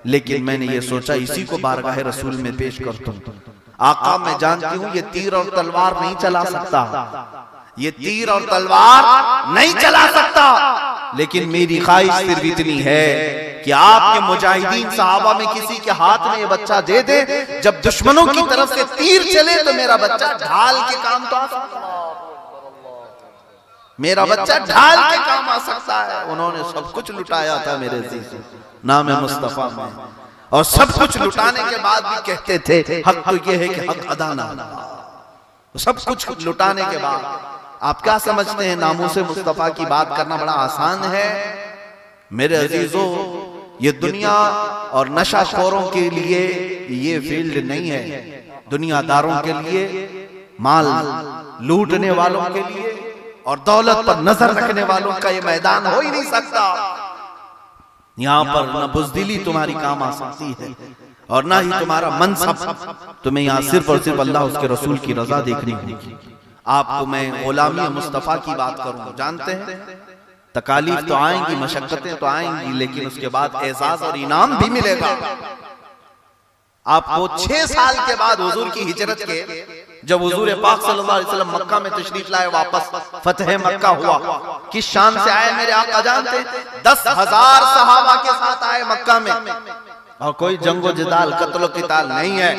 लेकिन मैंने ये सोचा इसी को बारगाह रसूल में पेश करता हूं। आका, मैं जानती हूं ये तीर और तलवार नहीं चला सकता, ये तीर और तलवार नहीं चला सकता, लेकिन मेरी ख्वाहिश सिर्फ इतनी है कि आपके मुजाहिदीन सहाबा में किसी के हाथ में ये बच्चा दे दे, जब दुश्मनों की तरफ से तीर चले तो मेरा बच्चा ढाल के काम तो आ सकता है, मेरा बच्चा ढाल के काम आ सकता है। उन्होंने सब कुछ लुटाया था मेरे अजीज नाम मुस्तफा में, और सब कुछ लुटाने के बाद भी कहते थे हक तो ये है कि हक अदा ना। सब कुछ लुटाने के बाद आप क्या समझते हैं नामूसे मुस्तफा की बात करना बड़ा आसान है? मेरे अजीजों, ये दुनिया और नशाखोरों के लिए ये फील्ड नहीं है, दुनियादारों के लिए, माल लूटने वालों के लिए और दौलत पर नजर रखने वालों का ये मैदान हो ही नहीं सकता। यहाँ पर न बुज़दिली तुम्हारी काम आ सकती है और ना ही तुम्हारा मनसब। तुम्हें यहाँ सिर्फ और सिर्फ अल्लाह उसके रसूल की रजा देखनी होगी। आपको मैं गुलामी मुस्तफा की बात करूं, जानते हैं तकालीफ तो आएंगी, मशक्कतें तो आएंगी, लेकिन उसके बाद एजाज और इनाम भी मिलेगा। आपको 6 साल के बाद हुजूर की हिजरत के, जब हुजूर पाक सल्लल्लाहु अलैहि वसल्लम मक्का में तशरीफ लाए, वापस फतह मक्का हुआ, किस शान से आए मेरे आका जानते? 10,000 सहाबा के साथ आए मक्का में, और कोई जंगो जिदाल कत्लो किताल नहीं है।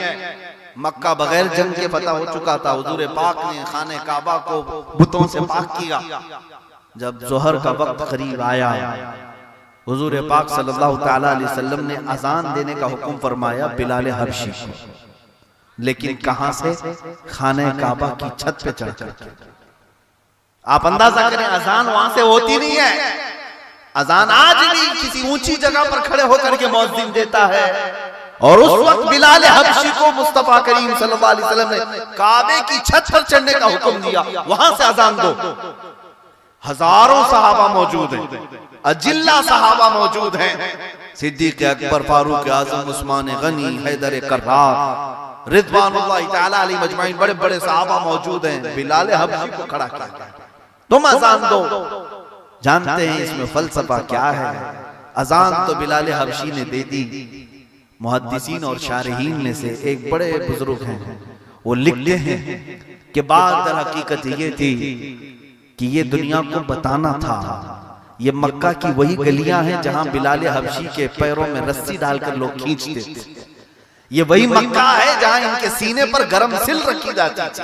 मक्का बगैर जंग के फतह हो चुका था। हुजूर पाक ने खाने काबा को बुतों से पाक किया। जब जोहर का वक्त करीब आया, हुजूर पाक सल्लल्लाहु तआला अलैहि वसल्लम ने अजान देने का हुक्म फरमाया बिलाल हबशी को, लेकिन कहां से? खाने काबा की छत पे चढ़कर। आप अंदाजा करें, अजान वहां से होती नहीं है। अजान आज भी किसी ऊंची जगह पर खड़े होकर के मुअज्जिन देता है, और उस वक्त बिलाल हबशी को मुस्तफा करीम सल्लल्लाहु अलैहि वसल्लम ने काबे की छत पर चढ़ने का हुक्म दिया, वहां से अजान दो। हजारों सहाबा मौजूद हैं, अजिल्ला सहाबा मौजूद हैं, सिद्दीक अकबर, फारूक आजम, उस्मान गनी, हैदर कर्रार, रिज़वानुल्लाह तआला अलैहि मजमाइन, बड़े बड़े सहाबा मौजूद हैं। बिलाल हबशी को खड़ा किया, तुम अजान दो। जानते हैं इसमें फलसफा क्या है? अजान तो बिलाल हबशी ने दे दी। मुहद्दिसीन और शारहीन में से एक बड़े बुजुर्ग हैं, वो लिखते हैं कि बात दर हकीकत ये थी कि ये दुनिया को बताना था, ये मक्का की वही गलियां हैं जहां बिलाल हबशी के पैरों में रस्सी डालकर लोग खींचते थे। ये वही मक्का है जहां इनके सीने पर गरम सिल रखी जाती थी,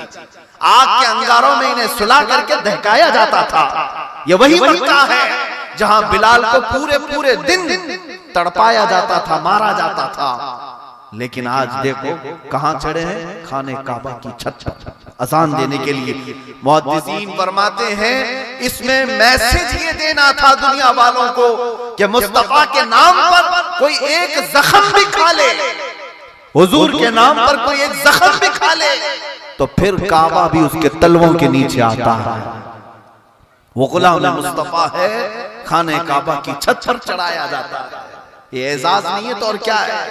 आग के अंगारों में इन्हें सुला करके दहकाया जाता था। ये वही मक्का है जहां बिलाल को पूरे पूरे दिन तड़पाया जाता था, मारा जाता था। लेकिन आज देखो कहां चढ़े हैं? खाने काबा की छत पर अजान देने के लिए। मुहद्दिसीन फरमाते हैं इसमें मैसेज ये देना था दुनिया वालों को कि मुस्तफा के नाम पर कोई एक जख्म भी खा ले, हुजूर के नाम पर कोई एक जख्म भी खा ले, तो फिर काबा भी उसके तलवों के नीचे आता है। वो गुलाम मुस्तफा है, खाने काबा की छत पर चढ़ाया जाता है। ये एजाज नहीं है तो और क्या है?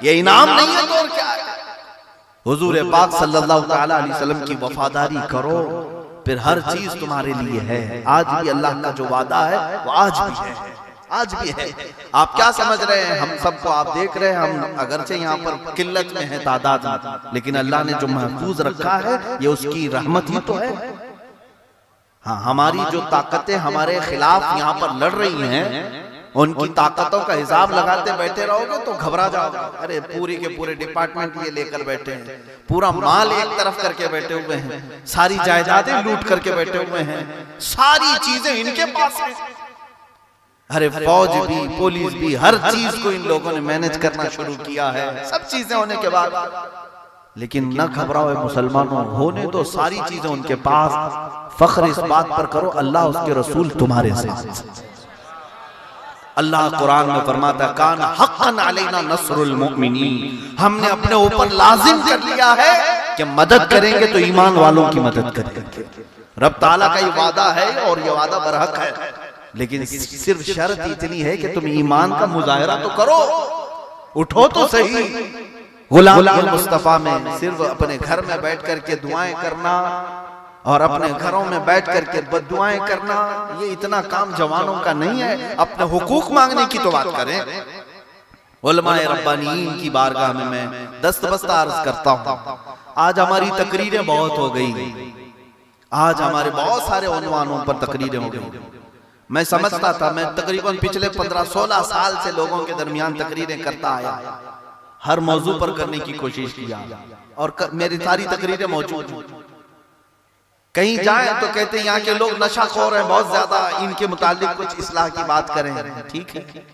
ये इनाम नहीं है तो और क्या है? हुजूर पाक सल्लल्लाहु तआला अलैहि वसल्लम की वफादारी करो, फिर हर चीज तुम्हारे लिए है। आज भी अल्लाह का जो वादा है वो आज भी है, आज भी है। आप क्या समझ रहे हैं? हम सबको आप देख रहे हैं, हम अगरचे यहाँ पर किल्लत में है तादाद में, लेकिन अल्लाह ने जो महफूज रखा है ये उसकी रहमत ही तो है। हाँ, हमारी जो ताकतें हमारे खिलाफ यहाँ पर लड़ रही हैं, उनकी ताकतों का हिसाब लगाते बैठे रहोगे तो घबरा जाओगे। अरे पूरी के पूरे डिपार्टमेंट ये लेकर बैठे हैं, पूरा माल एक तरफ करके बैठे हुए हैं, सारी जायदादें लूट करके बैठे हुए हैं, सारी चीजें इनके पास हैं। अरे फौज भी, पुलिस भी, हर चीज को इन लोगों ने मैनेज करना शुरू किया है, सब चीजें होने के बाद। लेकिन न घबराओ मुसलमानों, होने तो सारी चीजें उनके पास। फख्र इस बात पर करो अल्लाह उसके रसूल तुम्हारे साथ। अल्लाह कुरान में फरमाता कान हक़्क़न अलैना नस्रुल मुमिनीन, हमने अपने ऊपर लाजिम कर लिया है कि मदद करेंगे तो ईमान वालों की मदद करेंगे। रब ताला का ये वादा है और ये वादा बरहक है, लेकिन सिर्फ शर्त इतनी है कि तुम ईमान का मुजाहिरा तो करो, उठो तो सही। गुलाम मुस्तफा में सिर्फ अपने घर में बैठ करके दुआएं करना और अपने घरों में बैठ करके बद्दुआएं करना, ये इतना काम जवानों का नहीं है। अपने हुकूक मांगने की तो बात करें। उलमाए रब्बानीन की बारगाह में मैं दस्तबस्ता अर्ज करता हूँ, आज हमारी तकरीरें बहुत हो गई, आज हमारे बहुत सारे उन्वानों पर तकरीरें हो गई। मैं समझता था, मैं तकरीबन पिछले 15-16 साल से लोगों के दरमियान तकरीरें करता आया, हर मौजू पर करने की कोशिश किया और मेरी सारी तकरीरें मौजूद हैं। कहीं जाए तो कहते हैं यहाँ के लोग नशाखोर हैं बहुत ज्यादा, इनके मुतालिक कुछ इस्लाह की बात करें। ठीक है,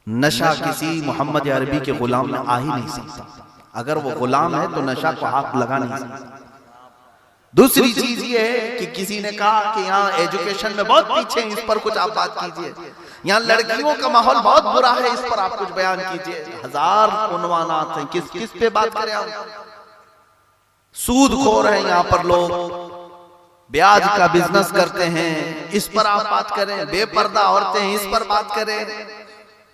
नशा किसी मोहम्मद अरबी के गुलाम में आ ही नहीं सकता। अगर वो गुलाम है तो नशा को हाथ लगा नहीं सकता। दूसरी चीज ये है कि किसी ने कहा कि यहाँ एजुकेशन में बहुत पीछे, इस पर कुछ आप बात कीजिए। यहाँ लड़कियों का माहौल बहुत बुरा है, इस पर आप कुछ बयान कीजिए। हजार उन्वानात हैं, किस किस पे बात करें हम? सूदखोर हैं यहाँ पर लोग, ब्याज का बिजनेस करते हैं, इस पर आप बात करें। बेपर्दा औरतें हैं, इस पर बात करें।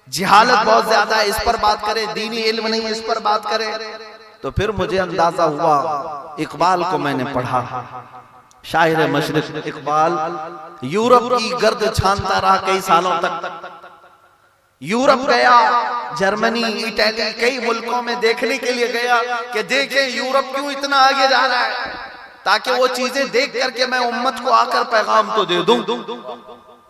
जिहालत बहुत ज्यादा है, इस पर बात करें। दीनी इल्म नहीं, इस पर बात करें। तो फिर मुझे अंदाजा हुआ, इकबाल को मैंने पढ़ा, शायर मशरिक इकबाल यूरोप की गर्द छानता रहा कई सालों तक। यूरोप गया, जर्मनी, इटली, कई मुल्कों में देखने के लिए गया कि देखें यूरोप क्यों इतना आगे जा रहा है, ताकि वो चीजें देख करके मैं उम्मत को आकर पैगाम तो दे दूं,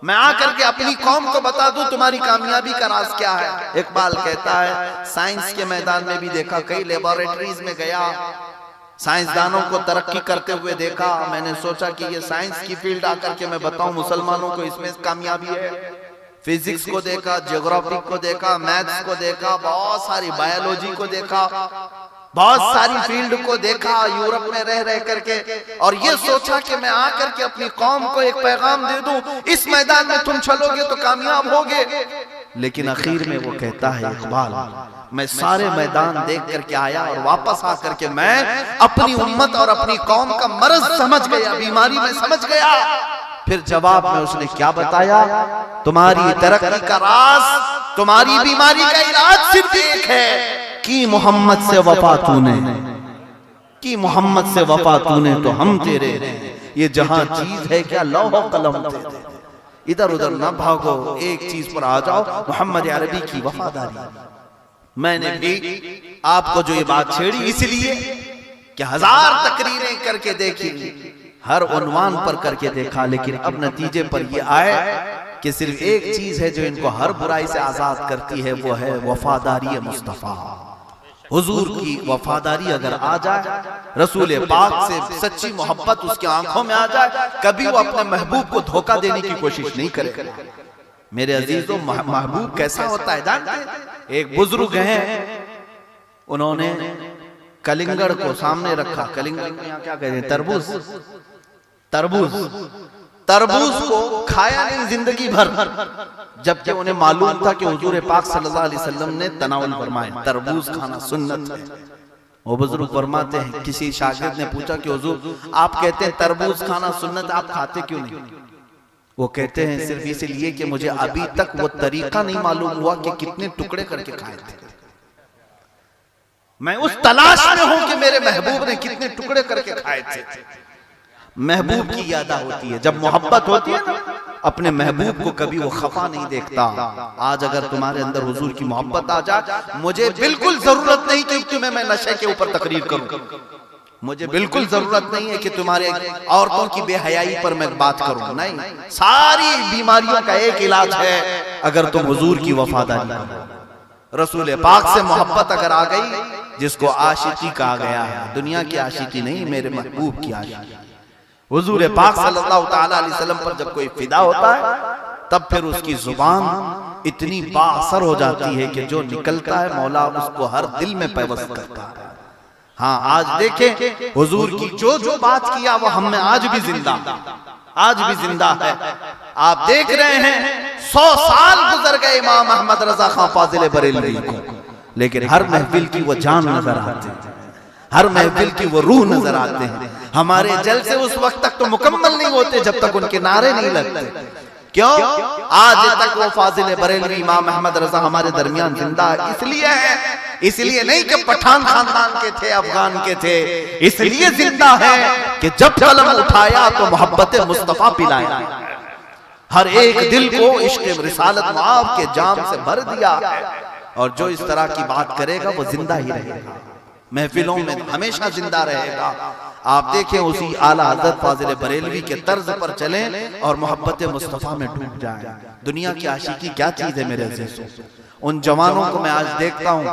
मैं आकर के अपनी कौम को बता दूं तुम्हारी कामयाबी का राज क्या है। इकबाल कहता है साइंस के मैदान में भी देखा, कई लेबोरेटरीज में गया, साइंसदानों को तरक्की करते हुए देखा। मैंने सोचा कि ये साइंस की फील्ड आकर के मैं बताऊं मुसलमानों को इसमें कामयाबी है। फिजिक्स को देखा, ज्योग्राफी को देखा, मैथ्स को देखा, बहुत सारी बायोलॉजी को देखा, बहुत सारी फील्ड को देखा यूरोप में रह करके, और ये सोचा कि मैं आकर के अपनी कौम को एक पैगाम दे दूं, इस मैदान में तुम चलोगे तो कामयाब होगे। लेकिन आखिर में वो कहता है इकबाल, मैं सारे मैदान देख करके आया और वापस आकर के मैं अपनी उम्मत और अपनी कौम का मर्ज समझ गया, बीमारी में समझ गया। फिर जवाब में उसने क्या बताया, तुम्हारी तरक्की का राज, तुम्हारी बीमारी का इलाज सिर्फ एक है कि मोहम्मद से वफा तूने, कि मोहम्मद से वफा तूने तो हम तेरे, ये जहां चीज है क्या लौह कलम तेरे, इधर उधर ना भागो, एक चीज पर आ जाओ, मोहम्मद अरबी की वफादारी। मैंने भी आपको जो ये बात छेड़ी इसलिए कि 1000 तकरीरें करके देखी, हर उन्वान पर करके देखा, लेकिन अब नतीजे पर ये आए कि सिर्फ एक चीज है जो इनको हर बुराई से आजाद करती है, वो है वफादारी मुस्तफा। हुजूर की वफादारी अगर आ जाए, रसूल पाक से सच्ची मोहब्बत उसकी आंखों में आ जाए, कभी वो अपने महबूब को धोखा देने की कोशिश नहीं करे। मेरे अजीजों, महबूब कैसा होता है जानते हैं? एक बुजुर्ग हैं, उन्होंने कलिंगड़ को सामने रखा, कलिंगड़ को यहाँ क्या कहते हैं, तरबूज, तरबूज, तरबूज को खाया नहीं जिंदगी भर, जबकि उन्हें मालूम था कि हुजूर पाक सल्लल्लाहु अलैहि वसल्लम ने तनाउल फरमाया तरबूज खाना सुन्नत है। वो बुजुर्ग फरमाते हैं, किसी शागिर्द ने पूछा कि हुजूर आप कहते हैं तरबूज खाना सुन्नत, आप खाते क्यों नहीं? वो कहते हैं सिर्फ इसलिए कि मुझे अभी तक वो तरीका नहीं मालूम हुआ कि कितने टुकड़े करके खाए थे। मैं उस तलाश में हूं कि मेरे महबूब ने कितने टुकड़े करके खाए थे। महबूब की याद होती है, जब मोहब्बत होती है ना अपने महबूब को, कभी वो खफा नहीं देखता। आज अगर तुम्हारे अंदर हुजूर की मोहब्बत आ जाए, मुझे बिल्कुल जरूरत नहीं कि तुम्हें मैं नशे के ऊपर तकरीर करूं, मुझे बिल्कुल जरूरत नहीं है कि तुम्हारे औरतों की बेहयाई पर मैं बात करूं, नहीं, सारी बीमारियों का एक इलाज है, अगर तुम हुजूर की वफादारी करो। रसूल पाक से मोहब्बत अगर आ गई, जिसको आशिकी कहा गया है, दुनिया की आशिकी नहीं, मेरे महबूब की आशिकी। हुजूर पाक सल्लल्लाहु ताला अलैहि वसल्लम पर जब कोई फिदा होता है, तब फिर उसकी जुबान इतनी बाअसर हो जाती है कि जो निकलता है मौला उसको हर दिल में पैवस्त करता है। हाँ, आज देखें हुजूर की जो जो बात किया वो हम में आज भी जिंदा, आज भी जिंदा है। आप देख रहे हैं 100 साल गुजर गए इमाम अहमद रजा खां फाजिल बरेलवी को, लेकिन हर महफिल की वो जान नजर आते हैं, हर महफिल की वो रूह नजर आते हैं। हमारे जलसे उस वक्त तक तो मुकम्मल नहीं होते जब तक उनके नारे नहीं लगते। क्यों? आज तक वो फाजिल बरेलवी इमाम अहमद रजा हमारे दरमियान जिंदा है। इसलिए है, इसलिए नहीं कि पठान खानदान के थे, अफगान के थे, इसलिए जिंदा है कि जब कलम उठाया तो मोहब्बत मुस्तफा पिलाया, हर एक दिल को इश्क रिसालत माफ के जाम से भर दिया। और जो इस तरह की बात करेगा वो जिंदा ही रहेगा, महफिलों में हमेशा जिंदा रहेगा। आप देखें उसी आला हज़रत फाजिल बरेलवी के तर्ज पर चलें और मोहब्बत मुस्तफा में डूब जाएं। दुनिया की आशिकी क्या चीज है मेरे अज़ीज़ों? उन जवानों को मैं आज देखता हूँ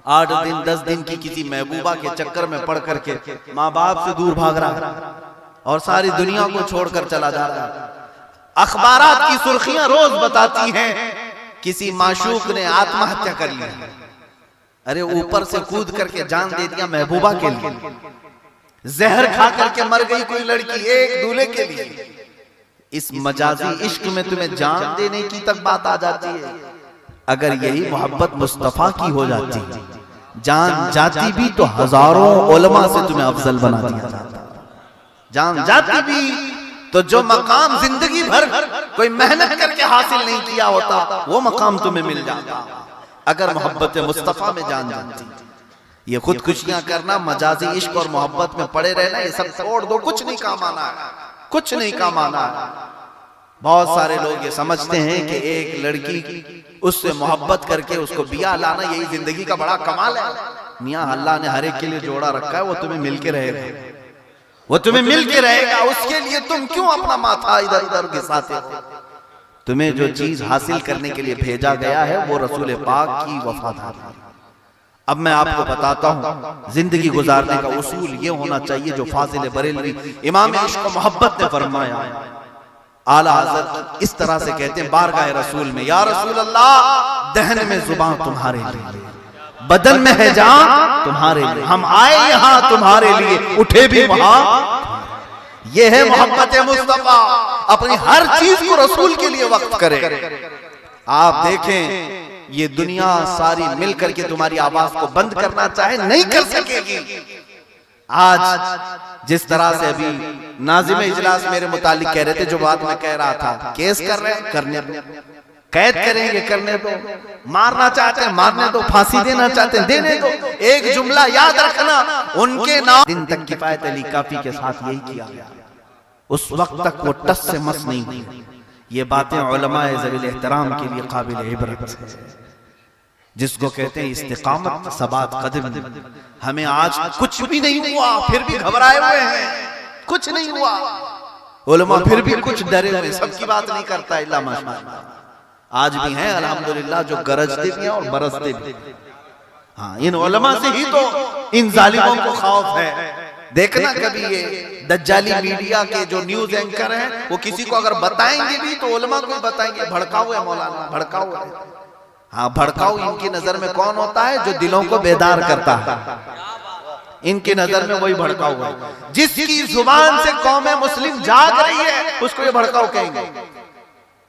8 दिन 10 दिन की किसी महबूबा के चक्कर में पड़ करके माँ बाप से दूर भाग रहा है और सारी दुनिया को छोड़कर चला जा रहा है। अखबारात की सुर्खियां रोज बताती हैं किसी माशूक ने आत्महत्या कर ली, अरे ऊपर से कूद करके जान दे दिया महबूबा के लिए, जहर खा करके मर गई कोई लड़की एक दूल्हे के लिए। इस मजाजी इश्क में तुम्हें जान देने की तक बात आ जाती है। अगर यही मोहब्बत मुस्तफा की हो जाती, जान जाती भी तो हजारों उलमा से तुम्हें अफजल बना दिया जाता। जान जाती भी तो जो मकाम जिंदगी भर कोई मेहनत करके हासिल नहीं किया होता वो मकाम तुम्हें मिल जाता अगर मोहब्बत मुस्तफा में जान जाती। ये खुदकुशियां करना, मजाजी इश्क और मोहब्बत में पड़े रहना, ये सब छोड़ दो, कुछ नहीं काम आना है, कुछ नहीं काम आना है। बहुत सारे लोग ये समझते हैं कि एक लड़की उससे मोहब्बत करके उसको बिया लाना यही जिंदगी का बड़ा कमाल है। मियां अल्लाह ने हर एक के लिए जोड़ा रखा है, वो तुम्हें मिलके रहेगा, वो तुम्हें मिलके रहेगा। उसके लिए तुम क्यों अपना माथा इधर उधर घिसाते हो? तुम्हें जो चीज हासिल करने के लिए भेजा गया है वो रसूल पाक की वफादारी। अब मैं आपको बताता हूँ जिंदगी गुजारने का उसूल ये होना चाहिए जो फाजिल बरेलवी इमाम इश्क व मोहब्बत ने फरमाया। आला हज़रत इस तरह से कहते हैं बारगाह रसूल में, या रसूल अल्लाह, दहन में जुबान तुम्हारे लिए, बदन में है जान तुम्हारे लिए, हम आए यहाँ तुम्हारे लिए, उठे भी वहां। ये है मोहब्बत मुस्तफा, अपनी हर चीज को रसूल के लिए वक्त करे। आप देखें ये दुनिया सारी मिलकर के तुम्हारी आवाज को बंद करना चाहे नहीं कर सकेगी। आज जिस तरह से अभी नाज़िम इजलास मेरे मुतालिक कह रहे थे, जो बात मैं कह रहा था, केस कर रहे हैं करने दो, कैद करेंगे करने दो, मारना चाहते हैं मारने दो, फांसी देना चाहते हैं देने दो। एक जुमला याद रखना, उनके नाम दिन तक किफायत अली काफी के साथ यही किया गया, उस वक्त तक वो टस से मस नहीं हुई। ये बातें उलमाए ज़वील एहतराम के लिए काबिल इबरत है, जिसको कहते हैं इस्तिकामत सबात कदम। हमें आज कुछ भी नहीं हुआ फिर भी घबराए हुए हैं, कुछ नहीं हुआ, उलमा फिर भी कुछ डरे हुए, सबकी बात नहीं करता इल्ला माशाअल्लाह। आज भी हैं अल्हम्दुलिल्लाह जो गरजते भी हैं और बरसते भी। हाँ, इन उलमा से ही तो इन जालिमों को खौफ है। देखना कभी ये दज्जाली मीडिया के जो न्यूज एंकर हैं वो किसी को अगर बताएंगे भी तो उलमा को बताएंगे भड़काऊ है मौलाना, भड़काऊ है। हाँ, भड़काऊ इनकी नजर में कौन होता है? जो दिलों को बेदार करता है, इनकी नजर में वही भड़काऊ है। जिसकी जुबान से कौम मुस्लिम जाग रही है उसको ये भड़काऊ कहेंगे।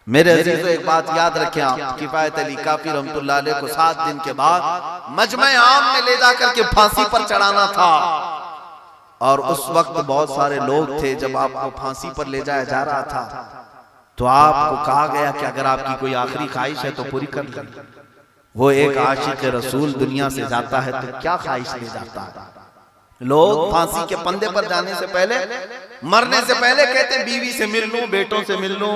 मेरे अजीजों, एक बात याद रखें आप, किफायत अली काफी रहमतुल्लाह अलैह को 7 दिन के बाद मजमे आम में ले जाकर के फांसी पर चढ़ाना था, और उस वक्त बहुत सारे लोग थे। जब आपको फांसी पर ले जाया जा रहा था तो आपको कहा गया कि अगर आपकी कोई आखिरी ख्वाहिश है तो पूरी कर ले। वो एक आशिक रसूल दुनिया से जाता है तो क्या ख्वाहिश ले जाता है? लोग फांसी के पंदे पर जाने से पहले, मरने से पहले कहते हैं बीवी से मिल लूं, बेटों से मिल लूं,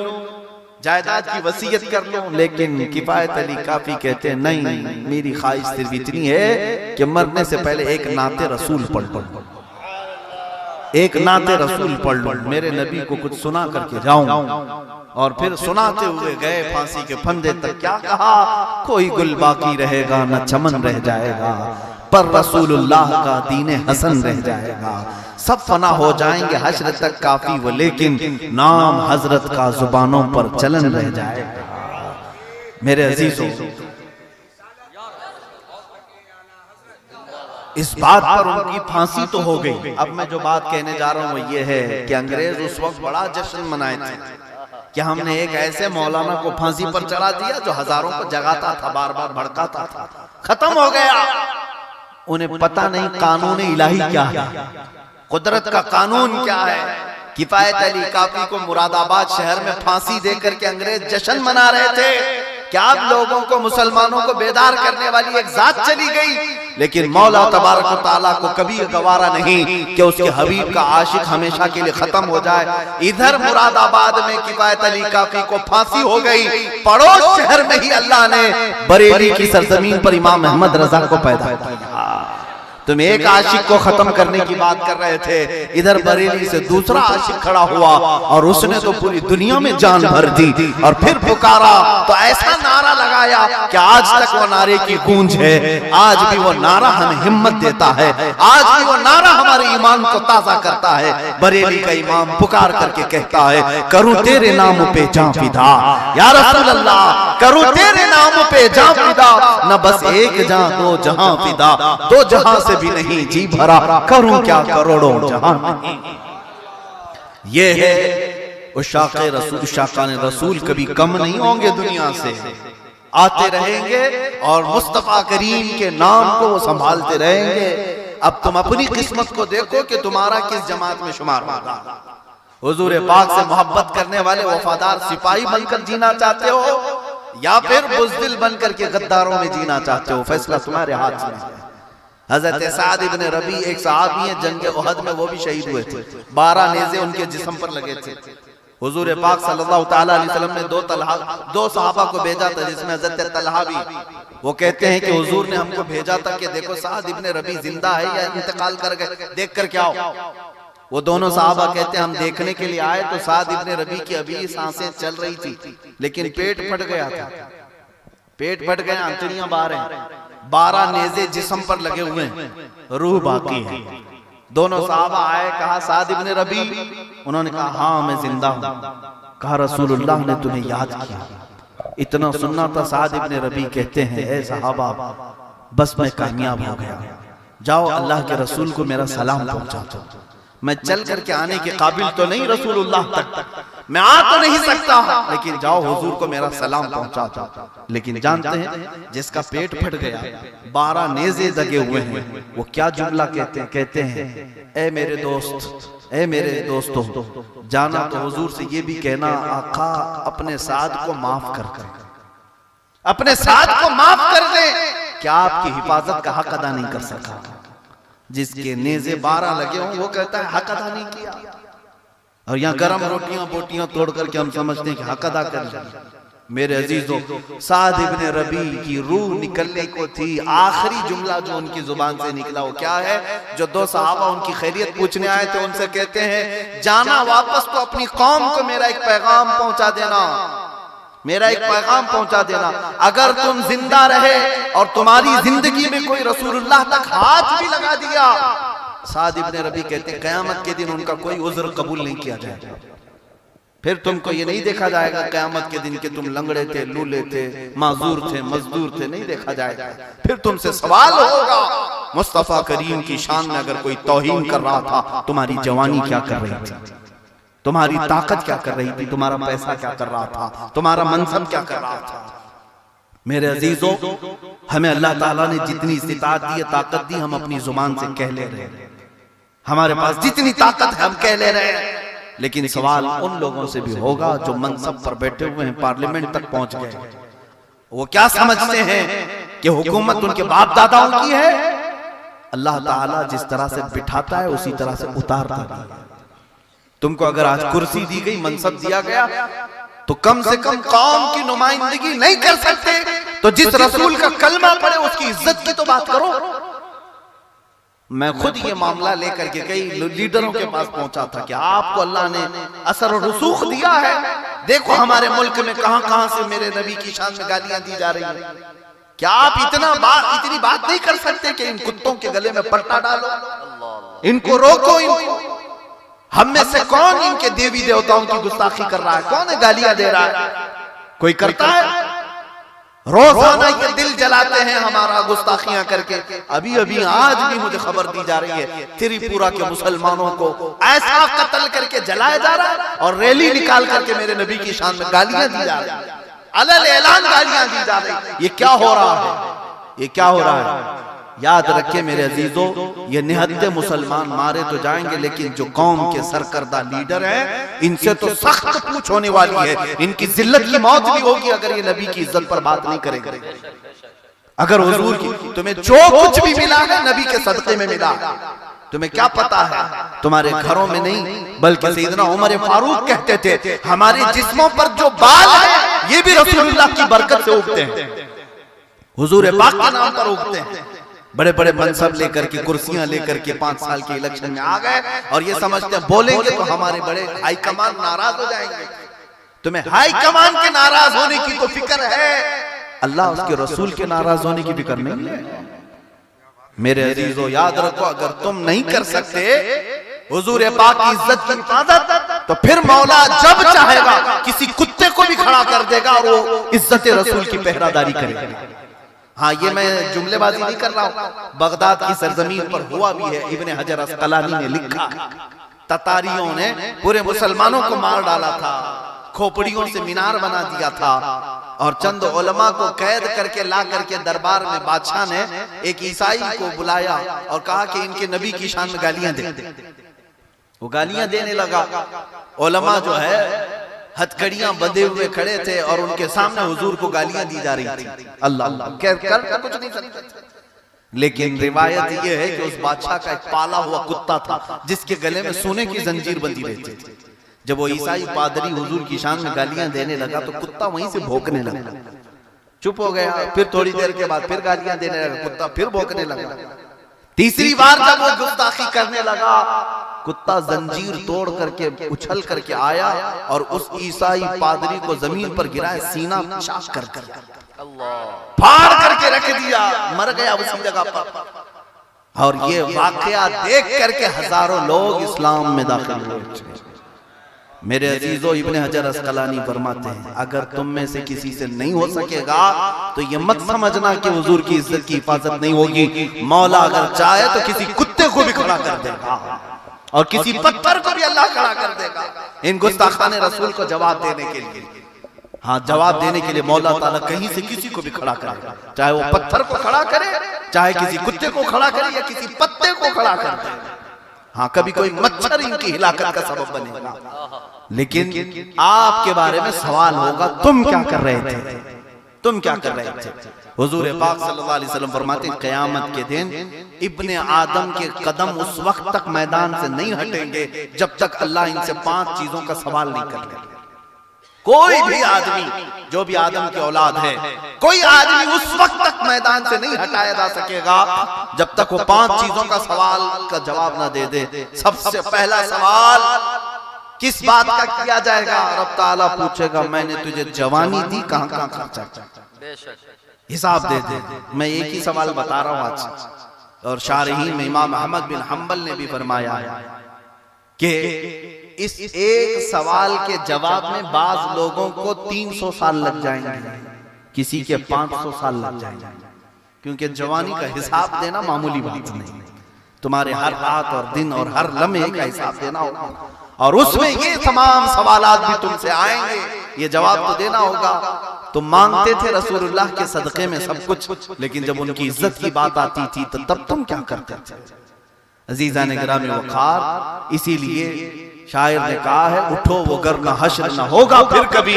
जायदाद की वसीयत कर लूं। लेकिन किफायत अली काफी कहते हैं नहीं, मेरी ख्वाहिश सिर्फ इतनी है कि मरने से पहले एक नाते रसूल पढ़ लूं, एक नाते रसूल पढ़ लूं, मेरे नबी को कुछ सुना करके जाऊं। और फिर सुनाते हुए गए फांसी के फंदे तक। क्या कहा? कोई गुल बाकी रहेगा न चमन रह जाएगा, पर रसूलुल्लाह का दीने हसन रह जाएगा। सब फना हो जाएंगे हश्र तक काफी वो, लेकिन नाम हजरत का जुबानों पर चलन रह जाएगा। मेरे अजीजों, इस बात पर उनकी फांसी तो हो गई। अब मैं जो बात कहने जा रहा हूं वो ये है कि अंग्रेज उस वक्त बड़ा जश्न मनाए थे कि हमने एक ऐसे मौलाना को फांसी पर चढ़ा दिया जो हजारों को जगाता था, बार बार भड़काता था। खत्म हो गया। उन्हें पता नहीं कानून इलाही क्या है, कुदरत का कानून क्या है। किफायत अली काफी को मुरादाबाद शहर में फांसी देकर के अंग्रेज जश्न मना रहे थे कि आप लोगों को, मुसलमानों को बेदार करने वाली एक जात चली गई। लेकिन मौला तबारक व तआला को कभी गवारा नहीं कि उसके हबीब का आशिक हमेशा के लिए खत्म हो जाए। इधर मुरादाबाद में किफायत अली काफी को फांसी हो गई, पड़ोस शहर में ही अल्लाह ने बरेली की सरजमीन पर इमाम अहमद रजा को पैदा किया। तुम एक आशिक को खत्म करने की बात कर रहे थे, इधर बरेली से दूसरा आशिक खड़ा हुआ और उसने तो पूरी दुनिया में जान भर दी। और फिर पुकारा तो ऐसा नारा लगाया कि आज तक वो नारे की गूंज है, आज भी वो नारा हमें हिम्मत देता है, आज भी वो नारा हमारे ईमान को ताजा करता है। बरेली का इमाम पुकार करके कहता है, करूं तेरे नाम पे जान फिदा, या रसूल अल्लाह, करूं तेरे नाम पे जान फिदा, न बस एक जान दो जहां फिदा, दो जहां से भी नहीं जी भरा, करूं क्या करोड़ों जहां नहीं। ये है उशाक़े रसूल, उशाक़ान रसूल कभी कम नहीं होंगे, दुनिया से आते रहेंगे और मुस्तफा करीम के नाम को वो संभालते रहेंगे। अब तुम अपनी किस्मत को देखो कि तुम्हारा किस जमात में शुमार होगा। हुजूर पाक से मोहब्बत करने वाले वफादार सिपाही बनकर जीना चाहते हो या फिर बुज़दिल बनकर के गद्दारों में जीना चाहते हो, फैसला तुम्हारे हाथ में है। हजरत साद इब्ने रबी एक सहाबी हैं, जंग उहद में वो भी शहीद हुए थे, 12 नेज़े उनके जिस्म पर लगे थे। हुजूर पाक सल्लल्लाहु ताला अलैहि वसल्लम ने दो सहाबा को भेजा था, जिसमें हज़रत तलहा भी। वो कहते हैं कि हुजूर ने हमको भेजा था कि देखो साद इब्ने रबी जिंदा है या इंतकाल कर गए, देख कर क्या हो। वो दोनों सहाबा कहते हैं हम देखने के लिए आए तो साद इब्ने रबी की अभी सांसें चल रही थी, लेकिन पेट फट गया था। पेट फट गया, अंतड़ियां बाहर हैं, 12 नेज़े जिस्म पर लगे हुए हैं, रूह बाकी है। दोनों सहाबा आए, कहा साद इब्ने रबी, उन्होंने कहा हाँ मैं जिंदा हूं। कहा रसूलुल्लाह ने तुम्हें याद किया। इतना सुनना था। साद इब्ने रबी कहते हैं ए सहाबा बस मैं कामयाब हो गया, जाओ अल्लाह के रसूल को मेरा सलाम पहुंचा दो। मैं चल करके आने के काबिल तो नहीं रसूलुल्लाह तक, मैं आ तो नहीं सकता, लेकिन जाओ हुजूर को मेरा सलाम पहुंचा दो। लेकिन जानते हैं जिसका पेट फट गया, 12 नेज़े दगे हुए हैं, वो क्या जुमला कहते हैं ए मेरे दोस्त, ए मेरे दोस्तों, जाना तो हुजूर से ये भी कहना आका अपने साद को माफ कर दे, अपने साद को माफ कर दे। क्या आपकी हिफाजत का हक अदा नहीं कर सका? जिसके नेज़े 12 लगे हों वो कहता है हक अदा नहीं किया। और यहाँ गरम रोटियां बोटियां तोड़ करके हम समझते हैं कि हक अदा कर लिया। मेरे अजीजों, साद इब्ने रबी की रूह निकलने को थी। आखिरी जुमला जो उनकी जुबान से निकला वो क्या है? जो 2 सहाबा उनकी खैरियत पूछने आए थे उनसे कहते हैं जाना वापस तो अपनी कौम को मेरा एक पैगाम पहुंचा देना, मेरा एक पैगाम पहुंचा देना। अगर तुम जिंदा रहे और तुम्हारी जिंदगी में कोई रसूलुल्लाह तक हाथ भी लगा दिया, साद इब्ने रबी कहते हैं कयामत के दिन उनका कोई उज़्र कबूल नहीं किया जाएगा। फिर तुमको ये नहीं देखा जाएगा कयामत के दिन के तुम लंगड़े थे, लूले थे, माजूर थे, मजदूर थे, नहीं देखा जाएगा। फिर तुमसे सवाल होगा मुस्तफा करीम की शान में अगर कोई तौहीन कर रहा था, तुम्हारी जवानी क्या कर रही थी, तुम्हारी ताकत क्या कर रही थी, तुम्हारा पैसा क्या कर रहा था, तुम्हारा मनसब क्या कर रहा था। मेरे अजीजों, हमें अल्लाह ताला ने जितनी इस्तिताअत दी, ताकत दी, हम अपनी जुबान से कह ले रहे हैं। हमारे पास जितनी ताकत है हम कह ले रहे हैं, लेकिन सवाल उन लोगों से भी होगा जो मनसब पर बैठे हुए हैं, पार्लियामेंट तक पहुंच गए। वो क्या समझते हैं कि हुकूमत उनके बाप दादाओं की है? अल्लाह ताला जिस तरह से बिठाता है उसी तरह से उतारता है। तुमको अगर आज कुर्सी दी गई, मनसब दिया गया, तो कम से कम कौम की नुमाइंदगी नहीं कर सकते, तो जिस रसूल का कलमा पड़े उसकी इज्जत की तो बात करो। मैं खुद ये मामला लेकर के कई लीडरों के पास पहुंचा था कि आपको अल्लाह ने असर और रसूख दिया है, देखो हमारे मुल्क में कहां कहां से मेरे नबी की शान में गालियां दी जा रही हैं। क्या आप इतनी बात नहीं कर सकते कि इन कुत्तों के गले में पट्टा डालो, इनको रोको, इनको? हम में से कौन इनके देवी देवताओं की गुस्ताखी कर रहा है? कौन है गालियां दे रहा है? कोई करता है? रोजाना ये दिल जलाते हैं हमारा गुस्ताखियां करके। अभी आज भी मुझे खबर दी जा रही है त्रिपुरा के मुसलमानों को ऐसा कत्ल करके जलाया जा रहा है और रैली निकाल करके मेरे नबी की शान में गालियां दी जा रही है, अलल ऐलान गालियां दी जा रही। ये क्या हो रहा है? ये क्या हो रहा है? याद रखे मेरे अजीजों, ये निहत्ते मुसलमान मारे तो जाएंगे, लेकिन जो कौम के सरकर्दा लीडर हैं इनसे तो सख्त पूछ होने वाली है। इनकी जिल्लत की मौत भी होगी अगर ये नबी की इज्जत पर बात नहीं करेंगे। अगर हुजूर की तुम्हें जो कुछ भी मिला है नबी के सदक़े में मिला, तुम्हें क्या पता है? तुम्हारे घरों में नहीं, बल्कि सैयदना उमर फारूक कहते थे हमारे जिस्मों पर जो बाल है ये भी रसूलुल्लाह की बरकत से उगते हैं, हुजूर पाक के नाम पर उगते हैं। बड़े बड़े मनसब लेकर के, कुर्सियां लेकर के 5 साल के इलेक्शन में आ गए और ये समझते हैं बोलेंगे तो हमारे बड़े हाईकमान नाराज हो जाएंगे। तुम्हें हाईकमान के नाराज होने की तो फिक्र है, अल्लाह उसके रसूल के नाराज होने की फिक्र नहीं है। मेरे अजीजों याद रखो, अगर तुम नहीं कर सकते हुजूर पाक की इज्जत की हिफाजत, तो फिर मौला जब चाहेगा किसी कुत्ते को भी खड़ा कर देगा और वो इज्जत रसूल की पहरादारी करेगा। हाँ, ये मैं जुमलेबाजी नहीं कर रहा हूँ, बगदाद की सरजमीन पर हुआ भी है। इब्ने हजर अस्कलानी ने लिखा, ततारियों ने पूरे मुसलमानों को मार डाला था, खोपड़ियों से मीनार बना दिया था और चंद उलमा को कैद करके ला करके दरबार में बादशाह ने एक ईसाई को बुलाया और कहा कि इनके नबी की शान में गालियां दे। वो गालियां देने लगा। उलमा जो है हथकड़ियां बंधे हुए खड़े थे और उनके सामने हुजूर को गालियां दी जा रही थी। अल्लाह अल्लाह कर कुछ नहीं सकते। लेकिन रिवायत यह है कि उस बादशाह का एक पाला हुआ कुत्ता था जिसके गले में सोने की जंजीर बंधी रहती थी। जब वो ईसाई पादरी हुजूर की शान में गालियां देने लगा तो कुत्ता वहीं से भौंकने लगा, चुप हो गया। फिर थोड़ी देर के बाद फिर गालियां देने लगा, कुत्ता फिर भौंकने लगा। तीसरी बार जब वो गुस्ताखी करने लगा, कुत्ता जंजीर तोड़ करके उछल करके आया और उस ईसाई पादरी को जमीन पर गिराया, सीना चाक कर फाड़ करके रख दिया, मर गया उसी जगह पर। और ये वाकया देख करके हजारों लोग इस्लाम में दाखिल हुए। मेरे अजीजों, इब्ने हजर अस्कलानी फरमाते हैं, अगर तुम में से किसी से नहीं हो सकेगा तो ये मत समझना कि हुजूर की इज्जत की हिफाजत नहीं होगी। मौला अगर चाहे तो किसी कुत्ते को भी खड़ा कर देगा और किसी पत्थर को भी अल्लाह खड़ा कर देगा इन गुस्ताखाने रसूल को जवाब देने के लिए। हाँ, जवाब देने के लिए मौला ताला कहीं से किसी को भी खड़ा करेगा, चाहे वो पत्थर को खड़ा करे, चाहे किसी कुत्ते को खड़ा करे या किसी पत्ते को खड़ा कर दे। हाँ, कभी कोई मच्छर इनकी हिलाकत का सबब बनेगा, लेकिन आपके बारे में सवाल होगा, तुम क्या कर रहे थे, तुम क्या कर रहे थे। हुजूर पाक सल्लल्लाहु अलैहि वसल्लम फरमाते हैं, क़यामत के दिन इब्ने आदम के कदम उस वक्त तक मैदान से नहीं हटेंगे जब तक अल्लाह इनसे 5 चीजों का सवाल नहीं कर ले। कोई भी आदमी, जो भी आदम की औलाद है, कोई आदमी उस वक्त तक मैदान से नहीं हटाया जा सकेगा जब तक वो 5 चीजों का सवाल का जवाब ना दे दे। सबसे पहला सवाल किस बात का किया जाएगा? रब ताला पूछेगा, मैंने तुझे जवानी दी, कहां कहां खर्चा, हिसाब दे दे। मैं एक ही सवाल बता रहा हूं आज, और शारहीन में इमाम अहमद बिन हंबल ने भी फरमाया कि इस एक सवाल के जवाब में बाज लोगों को 300 साल लग जाएंगे, किसी के 500 साल लग जाएंगे, क्योंकि जवानी का हिसाब देना मामूली बात नहीं। तुम्हारे हर रात और दिन और हर लम्हे का हिसाब देना होगा, और उसमें ये तमाम सवालात भी तुमसे आएंगे, ये जवाब तो देना होगा। तुम मांगते थे रसूलुल्लाह के सदक़े में सब कुछ, लेकिन जब उनकी इज्जत की बात आती थी तो तब तुम क्या करते थे? अजीज़ान गिरामी वक़ार, इसीलिए शायर ने कहा है, उठो वो गर्म हश्र न होगा फिर कभी,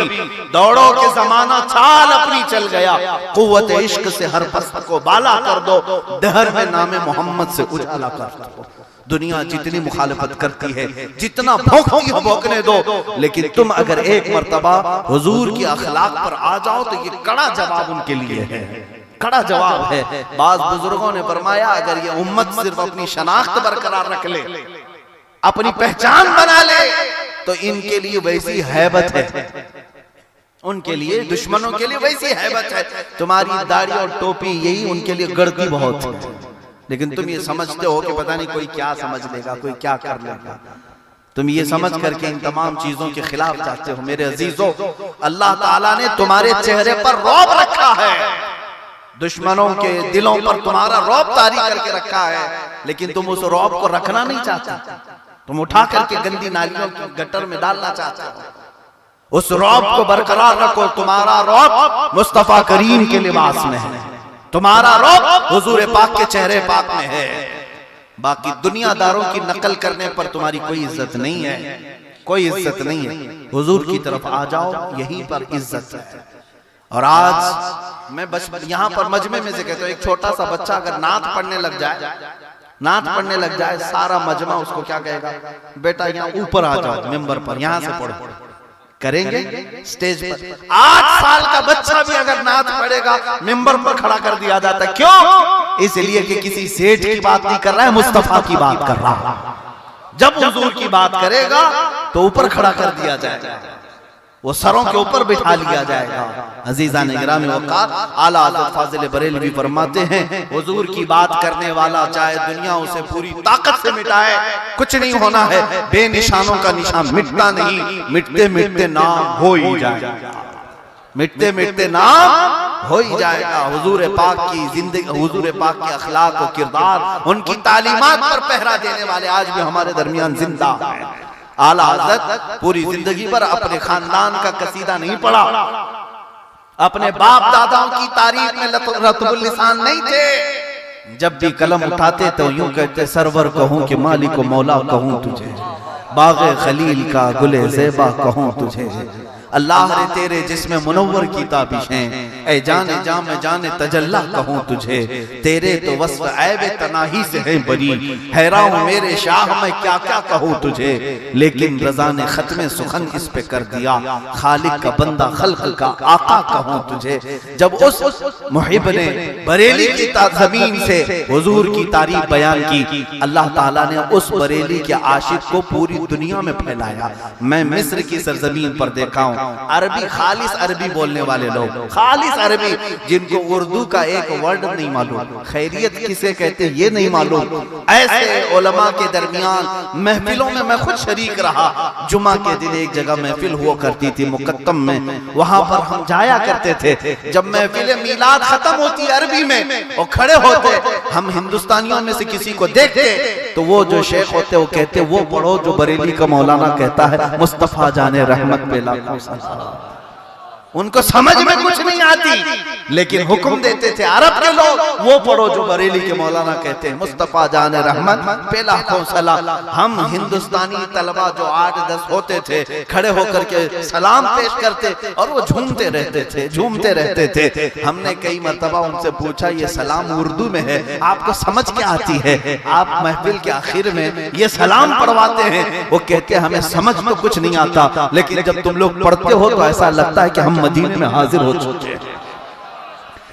दौड़ो के जमाना चाल अपनी चल गया, कुव्वत इश्क से हर पस्त को बाला कर दो, दहर में नामे मोहम्मद से उजाला कर दो। दुनिया जितनी मुखालिफत करती है, जितना भौंकती है भौंकने दो, लेकिन तुम अगर एक मर्तबा हुजूर की अखलाक पर आ जाओ तो ये कड़ा जवाब उनके लिए है, कड़ा जवाब है। बाज बुजुर्गों ने फरमाया, अगर ये उम्मत सिर्फ अपनी शनाख्त बरकरार रख ले, अपनी पहचान बना ले, तो इनके लिए वैसी हैबत है, उनके लिए, दुश्मनों के लिए वैसी हैबत है। तुम्हारी दाढ़ी और टोपी यही उनके लिए गड़ती बहुत है, लेकिन तुम ये समझते हो कि पता नहीं कोई क्या समझ लेगा, कोई क्या कर लेगा। तुम ये समझ करके इन तमाम चीजों के खिलाफ जाते हो। मेरे अजीजों, अल्लाह ताला ने तुम्हारे चेहरे पर रौब रखा है, दुश्मनों के दिलों पर तुम्हारा रौब तारी करके रखा है, लेकिन तुम उस रौब को रखना नहीं चाहते, तुम उठा करके गंदी नालियों की गटर में डालना चाहते हो। उस रौब को बरकरार रखो। तुम्हारा रौब मुस्तफा करीम के लिबास में है, तुम्हारा रौब हुजूर पाक के चेहरे पाक में है। बाकी दुनियादारों की नकल करने पर तुम्हारी कोई इज्जत नहीं है, कोई इज्जत नहीं है। हुजूर की तरफ आ जाओ, यहीं पर इज्जत है। और आज मैं बस यहाँ पर मजमे में से कहता हूँ, एक छोटा सा बच्चा अगर नात पढ़ने लग जाए, नात पढ़ने लग जाए, सारा मजमा उसको क्या कहेगा, बेटा यहाँ ऊपर आ जाओ मिंबर पर, यहाँ से पढ़ो, करेंगे स्टेज पर। 8 साल का बच्चा भी अगर नात पढ़ेगा, मिंबर पर खड़ा कर दिया जाता है। क्यों? इसलिए कि किसी सेठ की बात नहीं कर रहा है, मुस्तफा की बात कर रहा है। जब हुजूर की बात करेगा तो ऊपर खड़ा कर दिया जाएगा, वो सरों के ऊपर बिठा लिया जाएगा। अजीज़ान गिरामी वक़ार, आला हज़रत फाज़िल बरेलवी फरमाते हैं, हुजूर की बात करने वाला चाहे दुनिया उसे पूरी ताकत से मिटाए, कुछ नहीं होना है। बेनिशानों का निशान मिटता नहीं, मिटते मिटते नाम हो ही जाएगा, मिटते मिटते नाम हो ही जाएगा। हुजूर पाक की जिंदगी, हुजूर पाक के अखलाक और किरदार, उनकी तालीमात पर पहरा देने वाले आज भी हमारे दरमियान जिंदा है। आला हज़रत पूरी जिंदगी पर अपने खानदान का कसीदा नहीं पढ़ा, अपने बाप दादाओं की तारीफ में रतबुल लिसान नहीं थे। जब भी कलम उठाते तो यूं कहते, सरवर कहूं कि मालिक व मौला कहूं तुझे, बाग़े खलील का गुले ज़ेबा कहूं तुझे, अल्लाह रे तेरे जिसमें मुनव्वर की ताबिशें, ऐ जाने जा मैं जाने तजल्ला कहूँ तुझे, तेरे तो वस्फ ऐब तनाही से है बरी, हैरान हूँ मेरे शाह मैं क्या क्या कहूँ तुझे, लेकिन रज़ा ने खत्म सुखन इस पे कर दिया, खालिक का बंदा खल्क का आका कहूँ तुझे। जब उस मुहिब ने बरेली की ज़मीन से हुजूर की तारीफ बयान की, अल्लाह ताला ने उस बरेली के आशिक को पूरी दुनिया में फैलाया। मैं मिस्र की सरजमीन पर देखा हूँ अरबी, खालिस अरबी बोलने वाले लोग, खालिस अरबी, जिनको उर्दू का एक वर्ड नहीं मालूम, खैरियत किसे कहते ये नहीं मालूम। ऐसे उलमा के दरमियान महफिलों में मैं खुद शरीक रहा। जुमा के दिन एक जगह महफिल हुआ करती थी मुकद्दम में, वहां पर हम जाया करते थे। जब महफिल मीलाद खत्म होती अरबी में और खड़े होते, हम हिंदुस्तानियों में से किसी को देखते तो वो जो शेख होते वो कहते वो पढ़ो जो बरेली का मौलाना कहता है, मुस्तफा जाने रहमत पे लाखों सलाम। उनको समझ में कुछ नहीं आती, लेकिन हुक्म देते थे अरब के लोग, वो पढ़ो जो बरेली के मौलाना कहते हैं, मुस्तफा जाने रहमत पे लाखों सलाम। हम हिंदुस्तानी तलबा जो 8-10 होते थे खड़े होकर के सलाम पेश करते और वो झूमते रहते थे, झूमते रहते थे। हमने कई मर्तबा उनसे पूछा ये सलाम उर्दू में है, आपको समझ क्या आती है? आप महफिल के आखिर में ये सलाम पढ़वाते हैं। वो कहते हमें समझ तो कुछ नहीं आता, लेकिन जब तुम लोग पढ़ते हो तो ऐसा लगता है कि हम मदीने में हाजिर हो चुके हैं,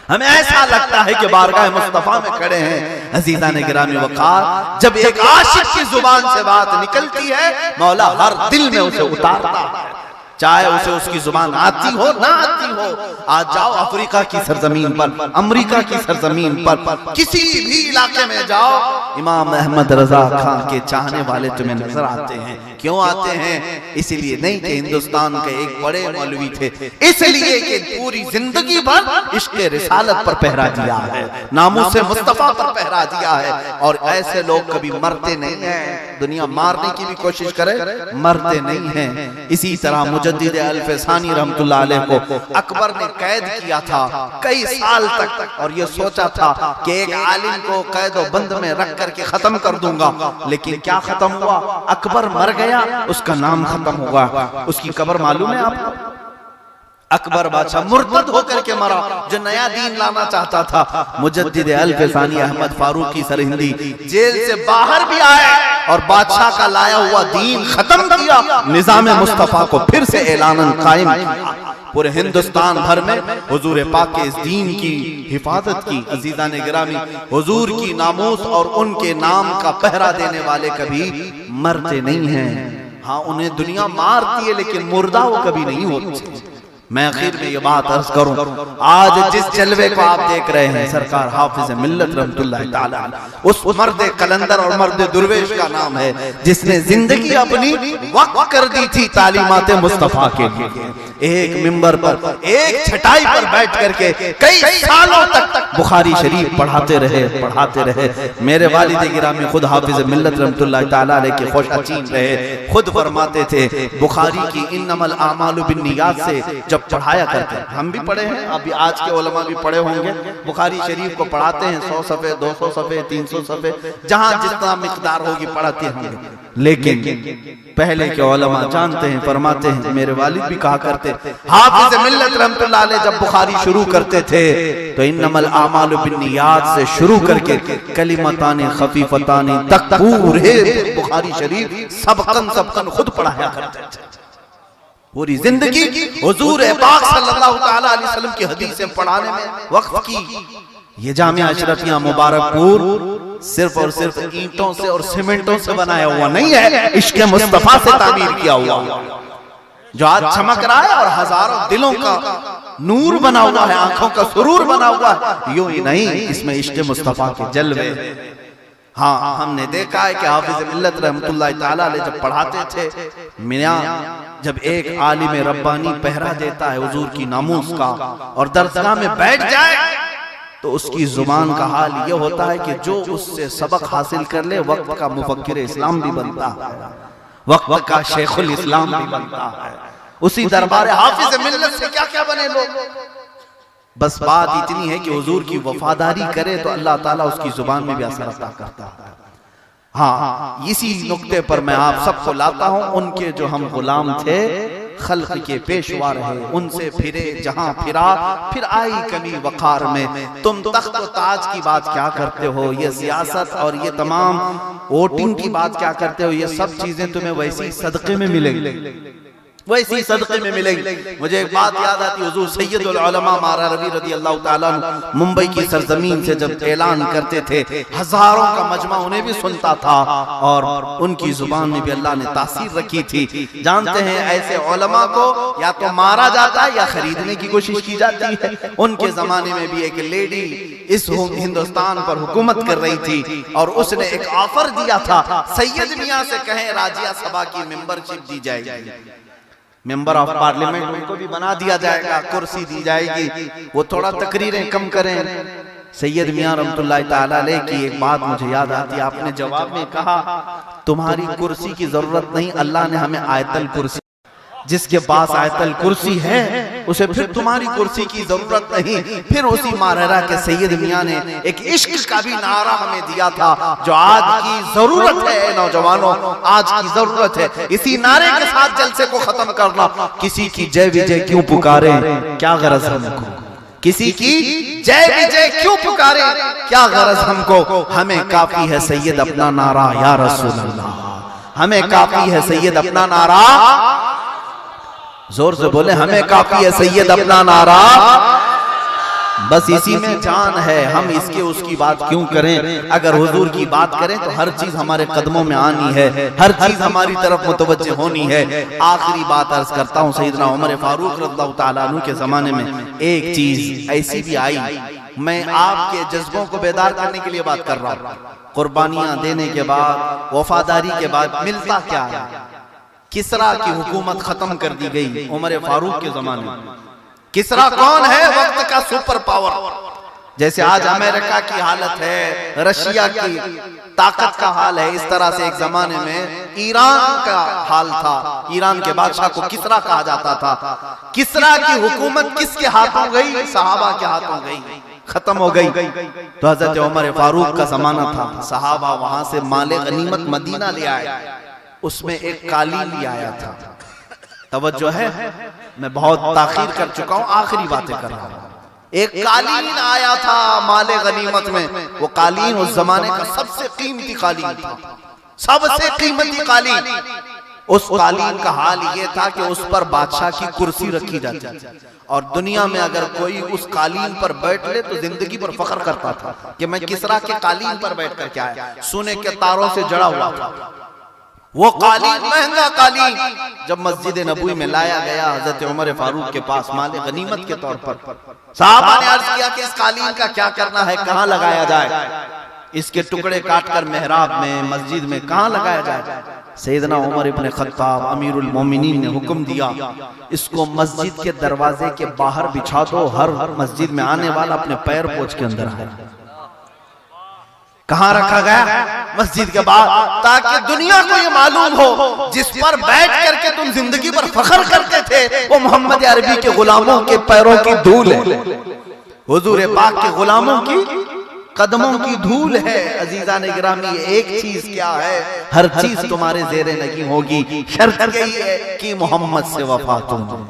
हमें ऐसा लगता है कि बारगाह मुस्तफा में खड़े हैं। अजीजा ने गिरामी वक़ार, जब एक आशिक की जुबान से बात निकलती है, मौला हर दिल में उसे उतारता है, चाहे उसे उसकी जुबान आती हो ना आती हो। आज जाओ अफ्रीका की सरजमीन पर, अमेरिका की सरजमीन पर, किसी भी इलाके में जाओ, इमाम अहमद रजा खां के चाहने वाले तुम्हें नजर आते हैं। क्यों आते हैं? इसलिए नहीं कि हिंदुस्तान के एक बड़े मौलवी थे, इसलिए कि पूरी जिंदगी भर इश्क़ रिसालत पर पहरा दिया है, नामूस मुस्तफा पर पहरा दिया है। और ऐसे लोग कभी मरते नहीं हैं, दुनिया मारने की भी कोशिश करे, मरते नहीं हैं। इसी तरह मुजद्दिद अल-फसानी रहमतुल्लाह अलैह को अकबर ने कैद किया था कई साल तक, और ये सोचा था कि एक आलिम को कैद और बंद में रख करके खत्म कर दूंगा। लेकिन क्या खत्म हुआ? अकबर मर गया, उसका नाम खत्म हुआ। उसकी कब्र मालूम है आपको? अकबर बादशाह मुर्तद होकर के मरा, जो नया दीन लाना चाहता था। मुजद्दिद अल-फसानी अहमद फारूकी सरहिंदी जेल से बाहर भी आए और बादशाह का लाया हुआ दीन खत्म किया, निजाम मुस्तफा को फिर से ऐलानन कायम किया। पूरे हिंदुस्तान भर में हुजूर पाक के इस दीन की हिफाजत की। अजीजा ने गिरामी, हुजूर की नामूस और उनके नाम का पहरा देने वाले कभी मरते नहीं हैं। हाँ, उन्हें दुनिया मारती है, लेकिन मुर्दा वो कभी नहीं होते। मैं आखिर में ये बात अर्ज करूं, आज जिस जलवे को आप देख रहे हैं, सरकार हाफिज मिल्लत रहमतुल्लाह ताला उस मर्द कलंदर और मर्द दुर्वेश का नाम है, जिसने जिंदगी अपनी वक्फ कर दी थी तालीमात मुस्तफा के लिए। एक मिंबर पर, एक छटाई पर बैठ करके कई सालों तक बुखारी शरीफ पढ़ाते रहे। मेरे वालिद गिरामी खुद हाफिज मिल्लत रहमतुल्लाह ताला अलैह के खुशाचीन रहे, खुद फरमाते थे बुखारी की इन्नमल आमालु बिन्नियात से जब पढ़ाया करते, हम भी पढ़े हैं, अभी आज के उलमा भी पढ़े होंगे, बुखारी शरीफ को पढ़ाते हैं 100 सफ़े 200 सफ़े 300 सफ़े, जहां जितना मिकदार होगी पढ़ाते होंगे। लेकिन पहले के उलमा जानते हैं, फरमाते हैं, मेरे वालिद भी कहा करते, हाफिज मिल्लत रहमतुल्लाह अलैह जब बुखारी शुरू करते थे तो इन्नमल आमालु बिन्नियात से शुरू करके कलिमताने खफीफताने तक पूरे बुखारी शरीफ सबकन खुद पढ़ाया करते थे। पूरी जिंदगी हुजूर पाक सल्लल्लाहु तआला अलैहि वसल्लम की हदीसें पढ़ाने में वक्फ की। ये जामिया अशरफिया मुबारकपुर सिर्फ और सिर्फ ईंटों से और सीमेंटों से बनाया हुआ नहीं है, इश्क़ मुस्तफा से तामीर किया हुआ, जो आज चमक रहा है और हजारों दिलों का नूर बना हुआ है, आंखों का सुरूर बना हुआ है। यूं ही नहीं, इसमें इश्क़ मुस्तफा के जलवे। हाँ, हमने देखा है कि हाफिज मिल्लत रहमतुल्लाह ताला अलैह जब पढ़ाते थे, मियां जब एक आलिम रब्बानी पहरा देता है हुजूर की नामूस का और दरसगाह में बैठ जाए, तो उसकी जुबान का हाल ये होता है कि जो उससे सबक हासिल कर ले, वक्त का मुफक्किर इस्लाम भी बनता है, वक्त का शेखुल इस्लाम भी बनता है। उसी दरबार हाफिज मिल्लत से क्या क्या बने लोग। बस बात इतनी है कि हुजूर की वफादारी करे तो अल्लाह ताला उसकी जुबान में भी असर अता करता है। हाँ, इसी नुक्ते पर मैं आप सबको लाता हूं, उनके जो हम गुलाम थे खल्क के पेशवा रहे, उनसे फिरे जहां फिरा, फिर आई कमी वकार में। तुम तख्त और ताज की बात क्या करते हो, ये सियासत और ये तमाम वोटिंग की बात क्या करते हो, ये सब चीजें तुम्हें वैसी सदक़े में मिलेंगी, वैसी सदक़े में मिलेंगी। मुझे एक बात याद आती, हुजूर सैयदुल उलमा मारा रवी रज़ी अल्लाह ताला अन्हु मुंबई की सरजमीन से जब ऐलान करते थे, हजारों का मजमा उन्हें भी सुनता था और उनकी जुबान में भी अल्लाह ने तासीर रखी थी। जानते हैं ऐसे उलमा को या तो मारा जाता है या खरीदने की कोशिश की जाती है। उनके जमाने में भी एक लेडी इस हिंदुस्तान पर हुकूमत कर रही थी और उसने एक ऑफर दिया था, सैयद मियां से कहें राजिया सभा की मेंबरशिप दी जाएगी, मेंबर ऑफ पार्लियामेंट उनको भी बना दिया जाएगा, कुर्सी दी जाएगी, वो थोड़ा तकरीरें कम करें। सैयद मियां रहमतुल्लाह ताला अलैह की एक बात मुझे याद आती, आपने जवाब में कहा तुम्हारी कुर्सी की जरूरत नहीं, अल्लाह ने हमें आयतल कुर्सी, जिसके पास आयतल कुर्सी है उसे फिर तुम्हारी कुर्सी की जरूरत नहीं। फिर उसी मारहरा के सैयद मियां ने एक इश्क का भी नारा हमें दिया था जो आज की जरूरत है, नौजवानों आज की जरूरत है। इसी नारे के साथ जलसे को खत्म करना, किसी की जय विजय क्यों पुकारे, क्या गरज हमको, किसी की जय विजय क्यों पुकारे, क्या गरज हमको, हमें काफी है सैयद अपना नारा या रसूल अल्लाह, हमें काफी है सैयद अपना नारा, जोर से बोले हमें काफी है सैयद अपना नारा, बस इसी में जान है। हम इसके उसकी बात क्यों करें, अगर हुजूर की बात करें तो हर चीज हमारे कदमों में आनी है, हर चीज हमारी तरफ मुतवज्जे होनी है। आखिरी बात अर्ज करता हूँ, सैयदना उमर फारूक रज़ियल्लाहु ताला अन्हु के जमाने में एक चीज ऐसी भी आई, मैं आपके जज्बों को बेदार करने के लिए बात कर रहा हूँ। कुर्बानियां देने के बाद, वफादारी के बाद मिलता क्या है, किसरा की हुकूमत खत्म कर दी गई उमर फारूक के जमाने में। किसरा कौन है, वक्त का सुपर पावर, जैसे आज अमेरिका की हालत है, रशिया की ताकत का हाल है, इस तरह से एक जमाने में ईरान का हाल था। ईरान के बादशाह को किसरा कहा जाता था। किसरा की हुकूमत किसके हाथों गई, सहाबा के हाथों गई, खत्म हो गई। तो हजरत उमर फारूक का जमाना था, सहाबा वहां से माले गनीमत मदीना ले आए, उसमें एक कालीन ले आया था। तवज्जो है, मैं बहुत ताखीर कर चुका हूं, आखिरी बातें कर रहा हूं। एक कालीन आया था माले गनीमत में, वो कालीन उस जमाने का सबसे कीमती कालीन था, सबसे कीमती कालीन। उस कालीन का हाल ये था कि उस पर बादशाह की कुर्सी रखी जाती थी और दुनिया में अगर कोई उस कालीन पर बैठ ले तो जिंदगी पर फख्र करता था कि मैं किसरा के कालीन पर बैठ कर के आया। सोने के तारों से जड़ा हुआ था वो कालीन, महंगा कालीन। जब मस्जिद नबवी में लाया गया हजरत उमर फारूक के पास माले गनीमत के तौर पर, साहबा ने अर्ज किया कि इस कालीन का क्या करना है, कहाँ लगाया जाए, इसके टुकड़े काटकर मेहराब में, मस्जिद में कहाँ लगाया जाए। सैयदना उमर इब्न खत्ताब अमीरुल मोमिनीन ने हुक्म दिया, इसको मस्जिद के दरवाजे के बाहर बिछा दो, हर मस्जिद में आने वाला अपने पैर पोंछ के अंदर आए। कहाँ रखा गया, मस्जिद के बाहर, ताकि दुनिया को ये मालूम हो जिस पर बैठ करके तुम जिंदगी पर फख्र करते थे वो मोहम्मद अरबी के गुलामों के पैरों की धूल है, हुजूर पाक के गुलामों की कदमों की धूल है। अजीजा ने गिरामी, एक चीज क्या है, हर चीज तुम्हारे जेरे नहीं होगी, शर्त यही है कि मोहम्मद से वफा तूने,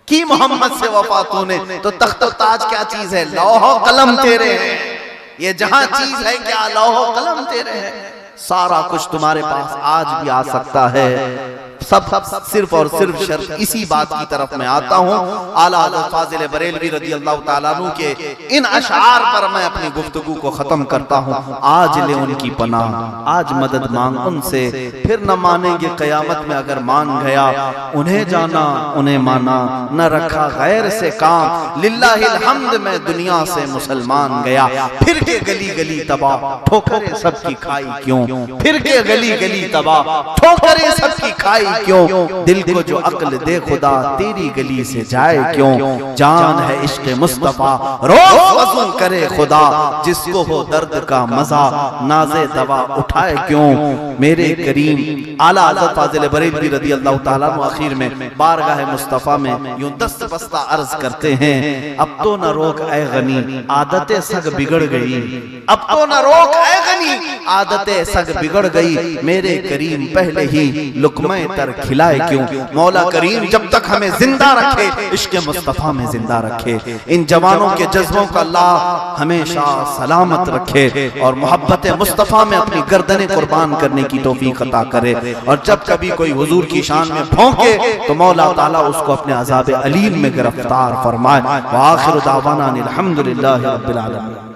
कि मोहम्मद से वफा तूने। तो तख्त और ताज क्या चीज है, लौह कलम तेरे हैं, ये जहां चीज है क्या, लौह कलम तेरे हैं। सारा कुछ तुम्हारे पास आज भी आ सकता है, सब सिर्फ और सिर्फ शर्त इसी बात की तरफ मैं आता हूँ। आला हज़रत फाज़िल बरेलवी रज़ी अल्लाह ताला अन्हु के इन अशआर पर मैं अपनी गुफ्तगू को खत्म करता हूँ। आज ले उनकी पनाह, आज मदद मांग उनसे, फिर न मानेंगे क़यामत में अगर मान गया। उन्हें जाना उन्हें माना, न रखा गैर से काम, लिल्लाहिल हम्द में दुनिया से मुसलमान गया। फिर के गली गली तबाह, ठोकरें सबकी खाई क्यों, फिर के गली गली तबाह, ठोकरें सबकी खाई क्यों, दिल को जो अक्ल दे खुदा तेरी गली से जाए क्यों। जान है इश्क़ मुस्तफा रोज़ वज़ू करे खुदा, जिसको हो दर्द का मजा नाज़े दवा उठाए क्यों। मेरे करीम आला हज़रत फाज़िल बरेलवी रज़ी अल्लाह ताला अन्हु आखिर में बारगाह मुस्तफा में यूं दस्त बस्ता अर्ज करते हैं, अब तो न रोक ऐ गनी आदतें सग बिगड़ गई, अब तो न रोक ऐ गनी आदतें सग बिगड़ गई, मेरे करीम पहले ही लुक़्मे तर खिलाए क्यों। मौला करीम जब तक हमें जिंदा रखे, इश्क़ मुस्तफ़ा में जिंदा रखे। इन जवानों के जज्बों का अल्लाह हमेशा सलामत रखे और मोहब्बत मुस्तफ़ा में अपनी गर्दनें कुर्बान करने की तौफीक अता करे। और जब कभी कोई हुजूर की शान में भौंके तो मौला ताला उसको अपने अज़ाब अलीम में गिरफ्तार फरमाए। व आखिरु दावाना अनिल हम्दुलिल्लाहि रब्बिल आलमीन।